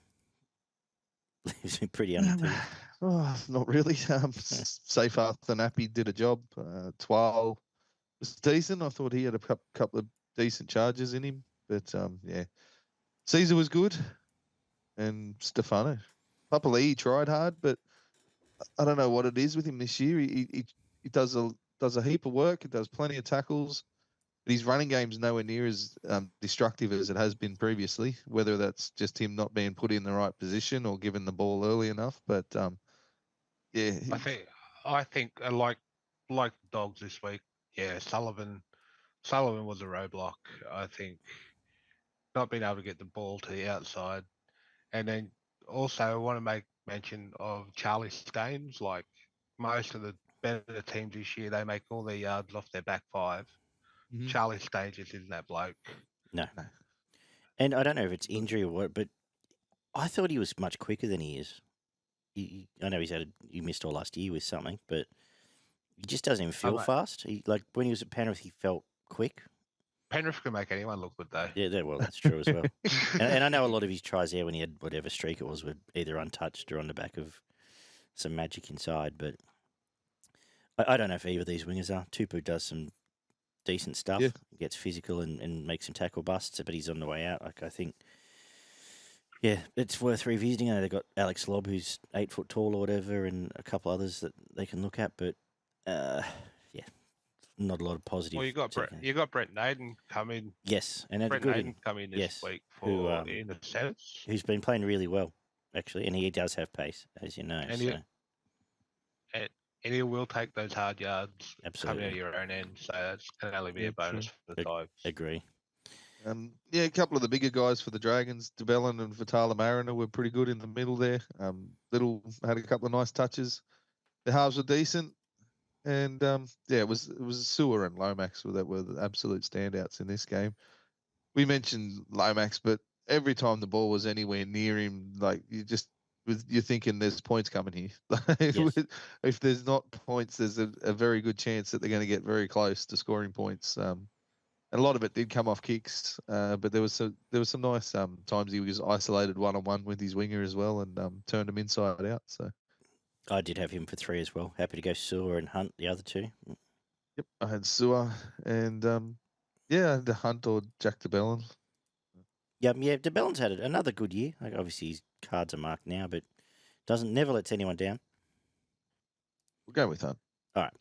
It's been pretty unenthused. Not really. Safe Arthur Nappy did a job. Twal was decent. I thought he had a couple of decent charges in him. But, yeah. Caesar was good. And Stefano. Papali'i tried hard, but I don't know what it is with him this year. He does a heap of work. He does plenty of tackles. But his running game's nowhere near as destructive as it has been previously, whether that's just him not being put in the right position or given the ball early enough. But, yeah. I think like the Dogs this week, yeah, Sullivan was a roadblock. I think not being able to get the ball to the outside. And then also I want to make mention of Charlie Staines. Like most of the better teams this year, they make all their yards off their back five. Mhm. Charlie Staines isn't that bloke. No. No. And I don't know if it's injury or what, but I thought he was much quicker than he is. I know he missed all last year with something, but he just doesn't even feel mate. fast. Like when he was at Penrith, he felt quick. Penrith can make anyone look good though. Yeah, well, that's true as well. and I know a lot of his tries there when he had whatever streak it was were either untouched or on the back of some magic inside. But I don't know if either of these wingers are. Tupu does some decent stuff, Yeah. gets physical and makes some tackle busts, but he's on the way out. Like I think, yeah, it's worth revisiting. I know they've got Alex Lobb, who's 8 foot tall or whatever, and a couple others that they can look at. But yeah, not a lot of positive. Well, you got Brett Naden come in. Yes, and had a Brett good Naden come in this yes, week who, for in the sense. who's been playing really well actually, and he does have pace, as you know. And so. And he will take those hard yards Absolutely. coming out of your own end. So that's can only be Yeah, a bonus true. for the Tigers. Agree. Yeah, a couple of the bigger guys for the Dragons, DeBellin and Vitala Mariner, were pretty good in the middle there. Little had a couple of nice touches. The halves were decent, and yeah, it was Sewer and Lomax that were the absolute standouts in this game. We mentioned Lomax, but every time the ball was anywhere near him, like you're thinking there's points coming here. Yes. If there's not points, there's a very good chance that they're going to get very close to scoring points. And a lot of it did come off kicks, but there was some nice times he was isolated one-on-one with his winger as well and turned him inside out. So I did have him for 3 as well. Happy to go Sewer and Hunt, the other two. yep, I had Sewer and yeah, the Hunt or Jack DeBellin. Yeah, DeBellin's had another good year. Like, obviously, his cards are marked now, but never lets anyone down. We'll go with Hunt. All right.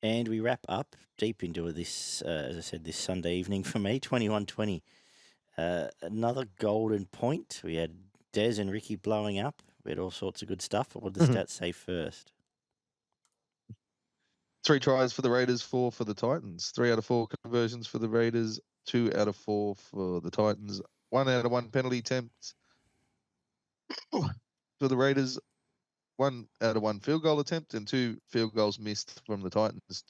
And we wrap up deep into this, as I said, this Sunday evening for me, 21-20. Another golden point. We had Des and Ricky blowing up. We had all sorts of good stuff. What did the stats say first? 3 tries for the Raiders, 4 for the Titans. 3 out of 4 conversions for the Raiders, 2 out of 4 for the Titans. 1 out of 1 penalty attempts for the Raiders. 1 out of 1 field goal attempt and 2 field goals missed from the Titans.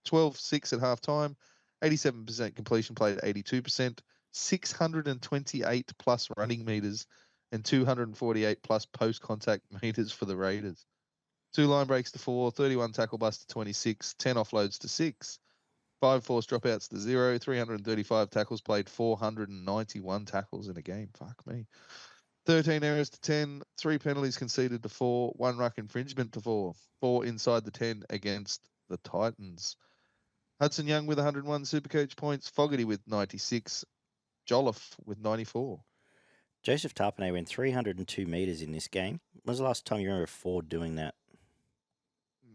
12-6 at halftime, 87% completion play at 82%, 628 plus running meters, and 248 plus post contact meters for the Raiders. 2 line breaks to 4, 31 tackle busts to 26, 10 offloads to 6, 5 forced dropouts to 0, 335 tackles played, 491 tackles in a game. Fuck me. 13 errors to 10, 3 penalties conceded to 4, 1 ruck infringement to 4, 4 inside the 10 against the Titans. Hudson Young with 101 Supercoach points, Fogarty with 96, Jolliffe with 94. Joseph Tarpanay went 302 metres in this game. When was the last time you remember Ford doing that?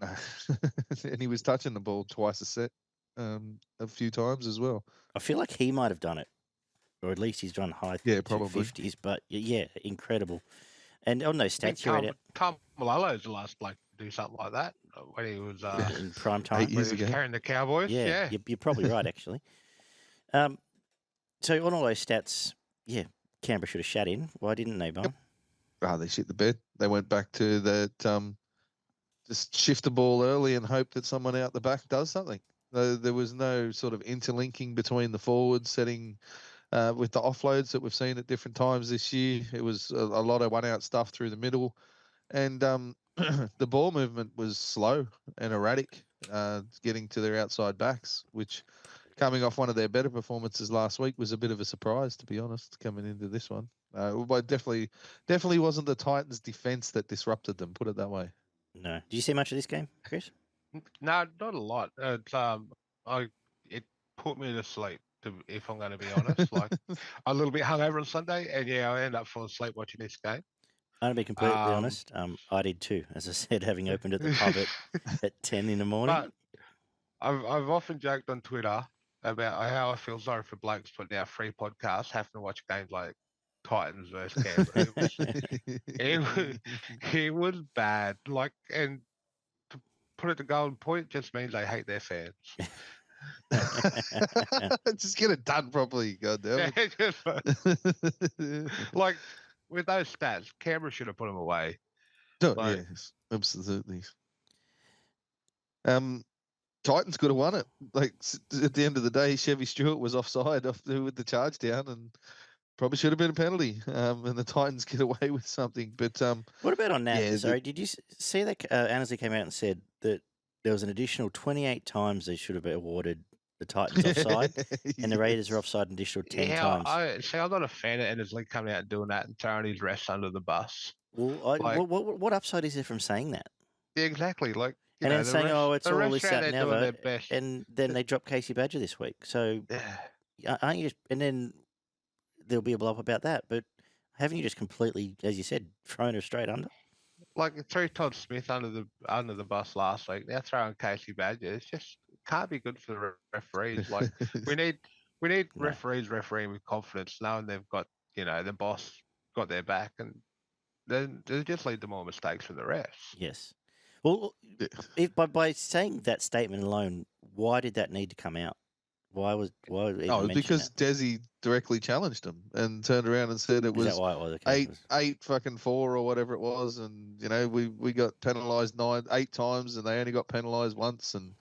No. And he was touching the ball twice a set, a few times as well. I feel like he might have done it, or at least he's done high probably 250s. But yeah, incredible. And on those stats, you read out Tom Malalo's the last bloke to do something like that when he was in prime time. 8 years ago. Carrying the Cowboys. Yeah. You're probably right, actually. So on all those stats, yeah, Canberra should have shut in. Why didn't they, Bob? Yep. They shit the bed. They went back to that, just shift the ball early and hope that someone out the back does something. There was no sort of interlinking between the forwards setting with the offloads that we've seen at different times this year. It was a lot of one-out stuff through the middle. And the ball movement was slow and erratic, getting to their outside backs, which coming off one of their better performances last week was a bit of a surprise, to be honest, coming into this one. But definitely wasn't the Titans' defense that disrupted them, put it that way. No. Did you see much of this game, Chris? No, not a lot. It put me to sleep, if I'm going to be honest. Like a little bit hungover on Sunday, and yeah, I ended up falling asleep watching this game. I'm going to be completely honest. I did too, as I said, having opened at the pub at 10 in the morning. But I've often joked on Twitter about how I feel sorry for blokes putting out free podcasts, having to watch games like Titans versus Canberra. It was bad. Like, and to put it to golden point just means they hate their fans. Just get it done properly, goddamn it. Like with those stats, Canberra should have put them away. Oh, Like, yes, absolutely. Titans could have won it. Like at the end of the day, Chevy Stewart was offside with the charge down, and probably should have been a penalty. And the Titans get away with something. But What about on that? yeah, Sorry, did you see that Annesley came out and said that there was an additional 28 times they should have been awarded the Titans offside, and the Raiders are offside an additional 10 times. I'm not a fan of Endersley coming out and doing that and throwing his refs under the bus. Well, Like- what upside is there from saying that? Yeah, exactly. Like, And then saying, "Oh, it's the all refs this, out that, there and doing the their other," best. and then they drop Casey Badger this week. So Yeah. aren't you? And then there'll be a blow up about that. But haven't you just completely, as you said, thrown her straight under? Like threw Todd Smith under the bus last week. Now throwing Casey Badger. It's just can't be good for the referees. Like we need No. referees refereeing with confidence, knowing they've got the boss got their back, and then they just lead to more mistakes for the refs. Yes. Well, if by saying that statement alone, why did that need to come out? Why even mention because that? Desi directly challenged him and turned around and said it Is that was why it was? Okay, eight fucking 4 or whatever it was, and we got penalised 8 times, and they only got penalised once, and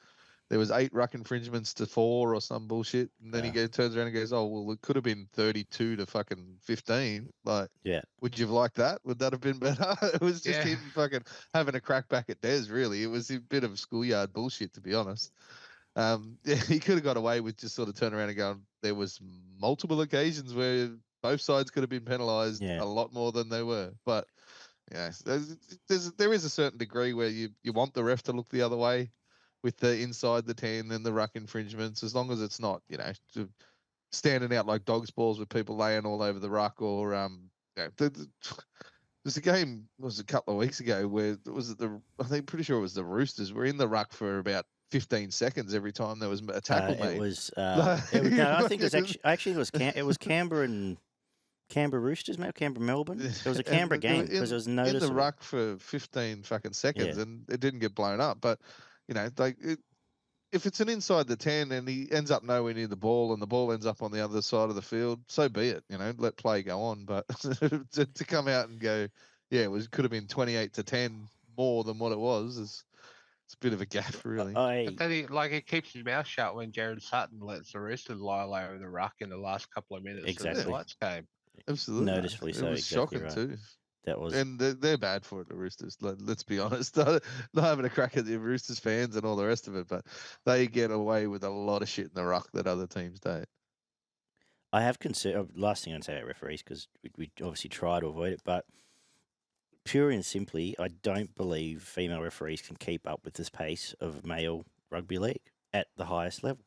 there was 8 ruck infringements to 4 or some bullshit, and then he turns around and goes, "Oh well, it could have been 32 to fucking 15." Like, yeah. Would you have liked that? Would that have been better? It was just Yeah. him fucking having a crack back at Des. Really, it was a bit of schoolyard bullshit, to be honest. Yeah, he could have got away with just sort of turning around and going, there was multiple occasions where both sides could have been penalised a lot more than they were. But yeah, there is a certain degree where you want the ref to look the other way with the inside the 10 and the ruck infringements, as long as it's not, standing out like dog's balls with people laying all over the ruck, or there's a game, it was a couple of weeks ago, where I think pretty sure it was the Roosters were in the ruck for about 15 seconds every time there was a tackle made. It was no, I think it was actually it was Canberra and Canberra Roosters, maybe Canberra Melbourne. It was a Canberra game because it was noticeable. In the ruck for 15 fucking seconds, and it didn't get blown up. But if it's an inside the 10 and he ends up nowhere near the ball and the ball ends up on the other side of the field, so be it. Let play go on. But to come out and go, yeah, could have been 28 to 10 more than what it was. It's a bit of a gaffe, really. But then he keeps his mouth shut when Jared Sutton lets the Roosters lie low over the ruck in the last couple of minutes of the Knights game. Absolutely. Noticeably so. It was exactly shocking right. too. That was, and they're bad for it, the Roosters. Let's be honest. Not having a crack at the Roosters fans and all the rest of it, but they get away with a lot of shit in the ruck that other teams don't. I have concern. Last thing I'd say about referees, because we obviously try to avoid it, but pure and simply, I don't believe female referees can keep up with this pace of male rugby league at the highest level.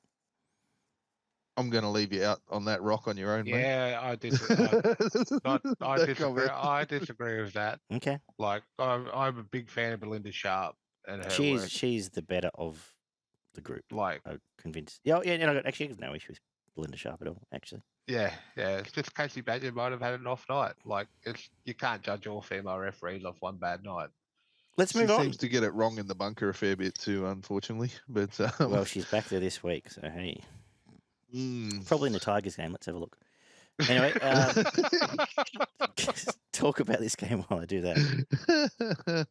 I'm going to leave you out on that rock on your own, mate. Yeah, I disagree. I disagree with that. Okay. Like, I'm a big fan of Belinda Sharp and her work. She's the better of the group. Like, I'm convinced. Yeah, and I have no issue with Belinda Sharp at all, actually. Yeah. It's just Casey Badger might have had an off night. Like, you can't judge all female referees off one bad night. Let's move on. She seems to get it wrong in the bunker a fair bit too, unfortunately. But well, she's back there this week, so hey. Probably in the Tigers game. Let's have a look. Anyway, talk about this game while I do that.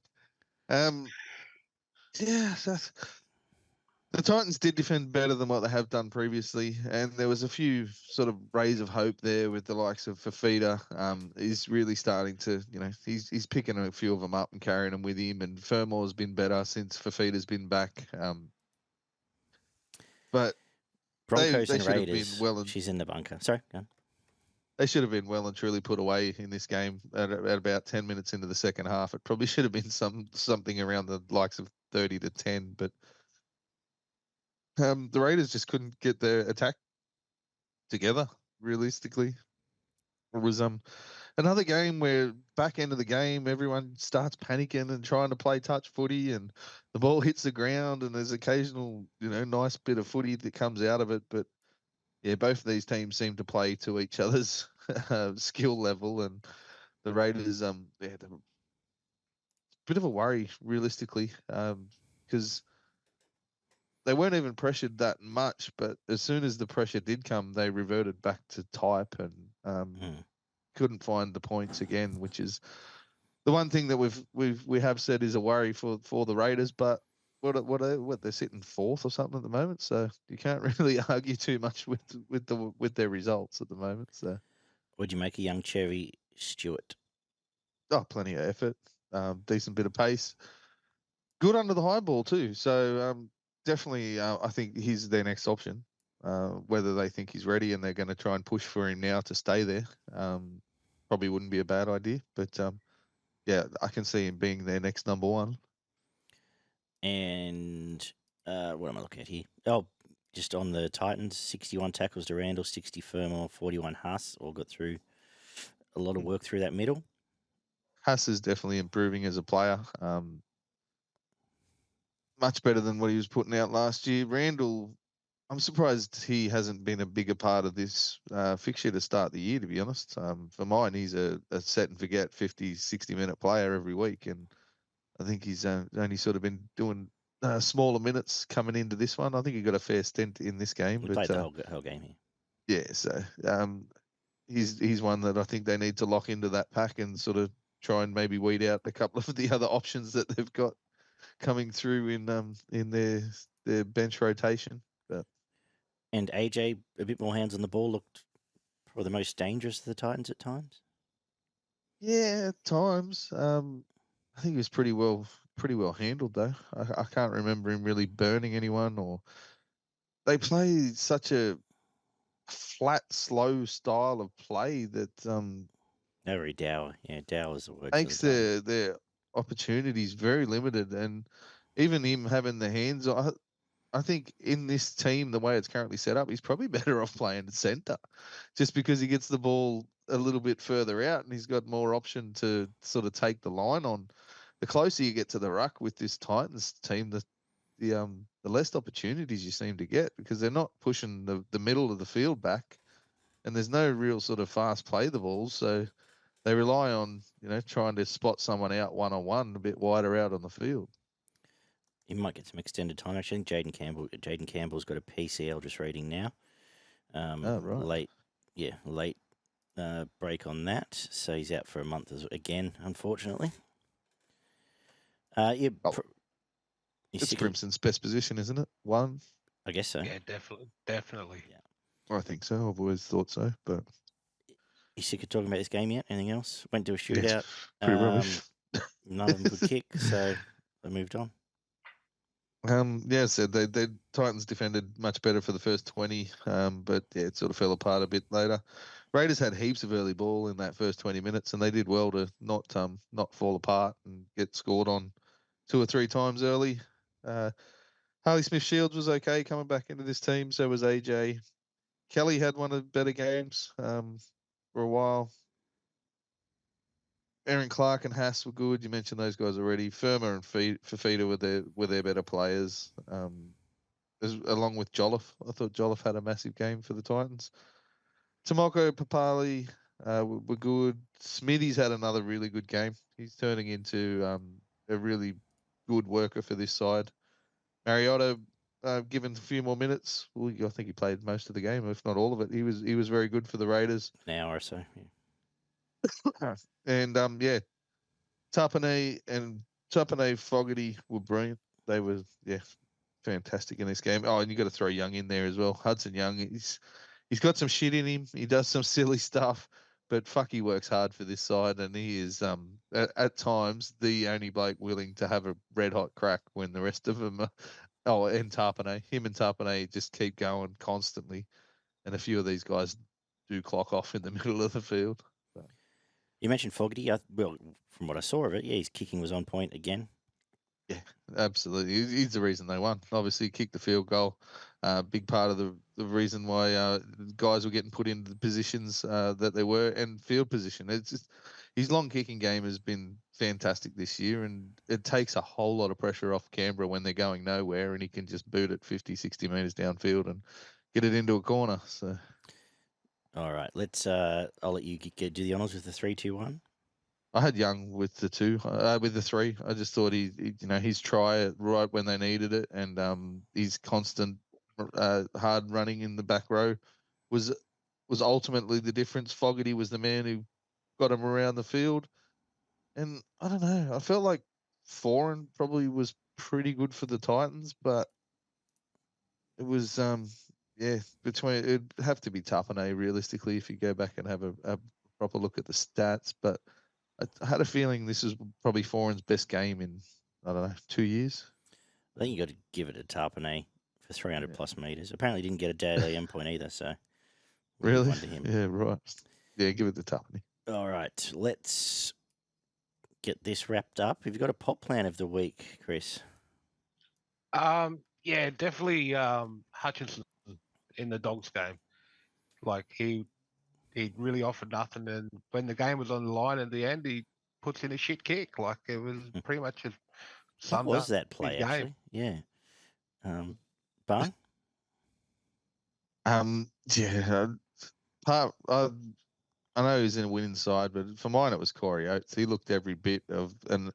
Yeah, the Titans did defend better than what they have done previously, and there was a few sort of rays of hope there with the likes of Fafita. He's really starting to, he's picking a few of them up and carrying them with him, and Fermore's been better since Fafita's been back. But Broncos they and should Raiders. have been well and, she's in the bunker. Sorry, go on. They should have been well and truly put away in this game at about 10 minutes into the second half. It probably should have been something around the likes of 30 to 10, but the Raiders just couldn't get their attack together, realistically. It was another game where back end of the game, everyone starts panicking and trying to play touch footy, and the ball hits the ground, and there's occasional, nice bit of footy that comes out of it. But yeah, both of these teams seem to play to each other's skill level, and the Raiders, a bit of a worry, realistically, because they weren't even pressured that much, but as soon as the pressure did come, they reverted back to type and couldn't find the points again, which is the one thing that we have said is a worry for the Raiders. But what they're sitting fourth or something at the moment, so you can't really argue too much with their results at the moment. So, What'd you make of young Cherry Stewart? oh, plenty of effort, decent bit of pace, good under the high ball too. So definitely, I think he's their next option. Whether they think he's ready and they're going to try and push for him now to stay there, probably wouldn't be a bad idea. But yeah, I can see him being their next number one. And what am I looking at here? Oh, just on the Titans, 61 tackles to Randall, 60 Fermor, 41 Huss. All got through a lot of work through that middle. Huss is definitely improving as a player. Much better than what he was putting out last year. Randall, I'm surprised he hasn't been a bigger part of this fixture to start the year, to be honest. For mine, he's a set and forget 50, 60-minute player every week. And I think he's only sort of been doing smaller minutes coming into this one. I think he got a fair stint in this game. We but played the whole game here. Yeah, so he's one that I think they need to lock into that pack and sort of try and maybe weed out a couple of the other options that they've got coming through in their bench rotation. But And AJ, a bit more hands on the ball, looked probably the most dangerous of the Titans at times. yeah, at times. I think he was pretty well handled though. I can't remember him really burning anyone, or they play such a flat, slow style of play that Very dour. Yeah, dour is the word. makes their opportunities very limited. And even him having the hands, I think in this team, the way it's currently set up, he's probably better off playing at centre, just because he gets the ball a little bit further out and he's got more option to sort of take the line on. The closer you get to the ruck with this Titans team, the less opportunities you seem to get, because they're not pushing the middle of the field back, and there's no real sort of fast play the ball. So they rely on, trying to spot someone out one-on-one a bit wider out on the field. He might get some extended time. Actually, I think Jaden Campbell's got a PCL just reading now. Right. Late break on that. So he's out for a month again, unfortunately. It's Crimson's best position, isn't it? One? I guess so. Yeah, definitely. Yeah. I think so. I've always thought so, but... You sick of talking about this game yet? Anything else? Went to a shootout. Yes, pretty rubbish. None of them could kick, so they moved on. Yeah, so the Titans defended much better for the first 20, but yeah, it sort of fell apart a bit later. Raiders had heaps of early ball in that first 20 minutes, and they did well to not fall apart and get scored on 2 or 3 times early. Harley Smith-Shields was okay coming back into this team, so was AJ. Kelly had one of the better games for a while. Aaron Clark and Haas were good. You mentioned those guys already. Firma and Fafita were their better players, along with Jolliffe. I thought Jolliffe had a massive game for the Titans. Tomoko, Papali were good. Smitty's had another really good game. He's turning into a really good worker for this side. Mariota, given a few more minutes, I think he played most of the game, if not all of it. He was very good for the Raiders. An hour or so. Yeah. And Tapane Fogarty were brilliant. They were fantastic in this game. Oh, and you got to throw Young in there as well. Hudson Young, he's got some shit in him. He does some silly stuff, but fuck, he works hard for this side, and he is at times the only bloke willing to have a red hot crack when the rest of them and Tapane, him and Tapane just keep going constantly, and a few of these guys do clock off in the middle of the field. So. You mentioned Fogarty. Well, from what I saw of it, his kicking was on point again. Yeah, absolutely. He's the reason they won. Obviously, kicked the field goal. Big part of the reason why guys were getting put into the positions that they were, and field position. It's just his long kicking game has been fantastic this year, and it takes a whole lot of pressure off Canberra when they're going nowhere, and he can just boot it 50, 60 metres downfield and get it into a corner. So, all right, let's. I'll let you do the honours with the 3-2-1. I had Young with the with the 3. I just thought his try right when they needed it, and his constant hard running in the back row was ultimately the difference. Fogarty was the man who got him around the field, and I don't know. I felt like Foran probably was pretty good for the Titans, but it was between it'd have to be Tapane realistically if you go back and have a proper look at the stats, but. I had a feeling this is probably Foran's best game in, I don't know, 2 years. I think you got to give it a Tarpanay for 300 plus metres. Apparently didn't get a daily endpoint either, so we'll give Really? one to him. Yeah, right. Yeah, give it the Tapani. All right, let's get this wrapped up. Have you got a pop plan of the week, Chris? Yeah, definitely Hutchinson in the Dogs game. Like he really offered nothing, and when the game was on the line at the end, he puts in a shit kick. Like it was pretty much just What summed was up that play, his game. actually? Yeah. Barn? Yeah. I know he's in a winning side, but for mine it was Corey Oates. He looked every bit of an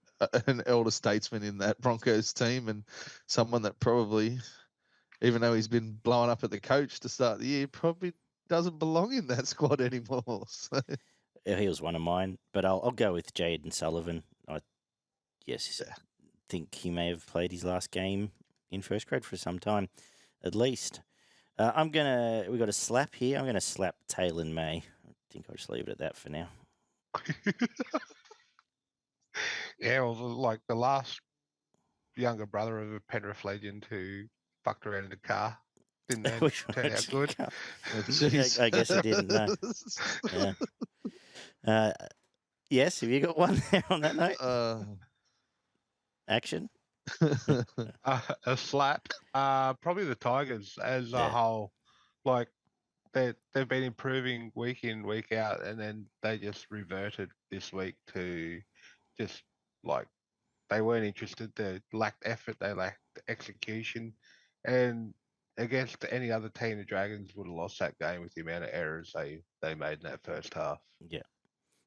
elder statesman in that Broncos team, and someone that probably, even though he's been blowing up at the coach to start the year, probably doesn't belong in that squad anymore. So. He was one of mine, but I'll go with Jaden Sullivan. I think he may have played his last game in first grade for some time, at least. We've got a slap here. I'm going to slap Taylor May. I think I'll just leave it at that for now. Yeah, well, like the last younger brother of a Penrith legend who fucked around in the car. Didn't turn out good. I guess it didn't, no. Yeah. Yes, have you got one there on that note? Action? A slap. Probably the Tigers as a whole. Like they've been improving week in, week out, and then they just reverted this week to just like they weren't interested. They lacked effort. They lacked execution, and against any other team, the Dragons would have lost that game with the amount of errors they made in that first half. Yeah.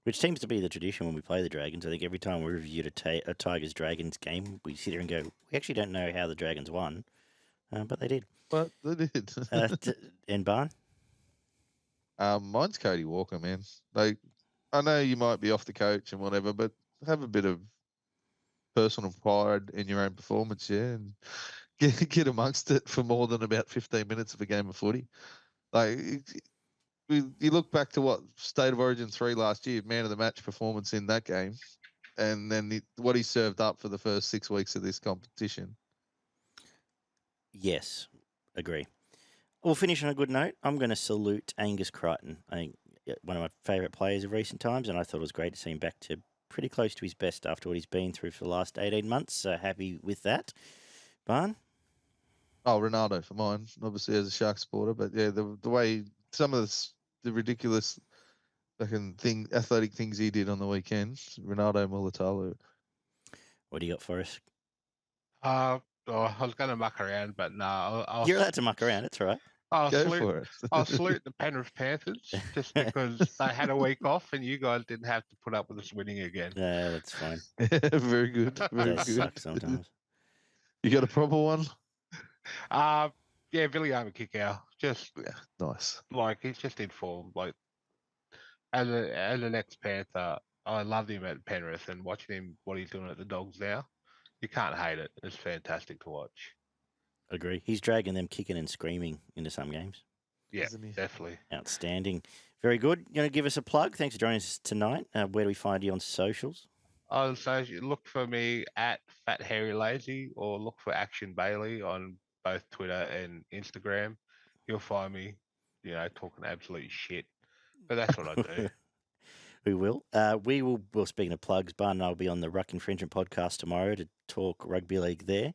Which seems to be the tradition when we play the Dragons. I think every time we review a Tigers-Dragons game, we sit here and go, we actually don't know how the Dragons won, but they did. But they did. And Barn? Mine's Cody Walker, man. Like, I know you might be off the coach and whatever, but have a bit of personal pride in your own performance, yeah, and get amongst it for more than about 15 minutes of a game of footy. Like, you look back to what State of Origin 3 last year, man of the match performance in that game, and then what he served up for the first 6 weeks of this competition. Yes, agree. We'll finish on a good note. I'm going to salute Angus Crichton. I think one of my favourite players of recent times, and I thought it was great to see him back to pretty close to his best after what he's been through for the last 18 months. So happy with that. Barn? Oh, Ronaldo for mine, obviously as a Shark supporter, but yeah, the way some of the ridiculous athletic things he did on the weekend, Ronaldo Mulitalo. What do you got for us? I was going to muck around, but no. You're allowed to muck around. It's all right. Go for it. I'll salute the Penrith Panthers just because they had a week off and you guys didn't have to put up with us winning again. Yeah, that's fine. Very good. Very Does good. suck sometimes. You got a proper one? Yeah, Viliame Kikau. Just nice. Like he's just in form. Like as an ex-Panther, I loved him at Penrith and watching him what he's doing at the Dogs now. You can't hate it. It's fantastic to watch. Agree. He's dragging them kicking and screaming into some games. Yeah, definitely. Outstanding. Very good. You want to give us a plug? Thanks for joining us tonight. Where do we find you on socials? On social, look for me at Fat Harry Lazy or look for Action Bailey on both Twitter and Instagram. You'll find me, talking absolute shit. But that's what I do. We will. Well, speaking of plugs, Barn and I will be on the Ruck Infringement podcast tomorrow to talk rugby league there.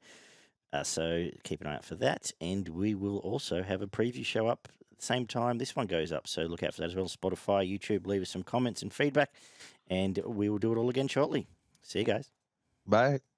So keep an eye out for that. And we will also have a preview show up at the same time this one goes up. So look out for that as well. Spotify, YouTube, leave us some comments and feedback. And we will do it all again shortly. See you guys. Bye.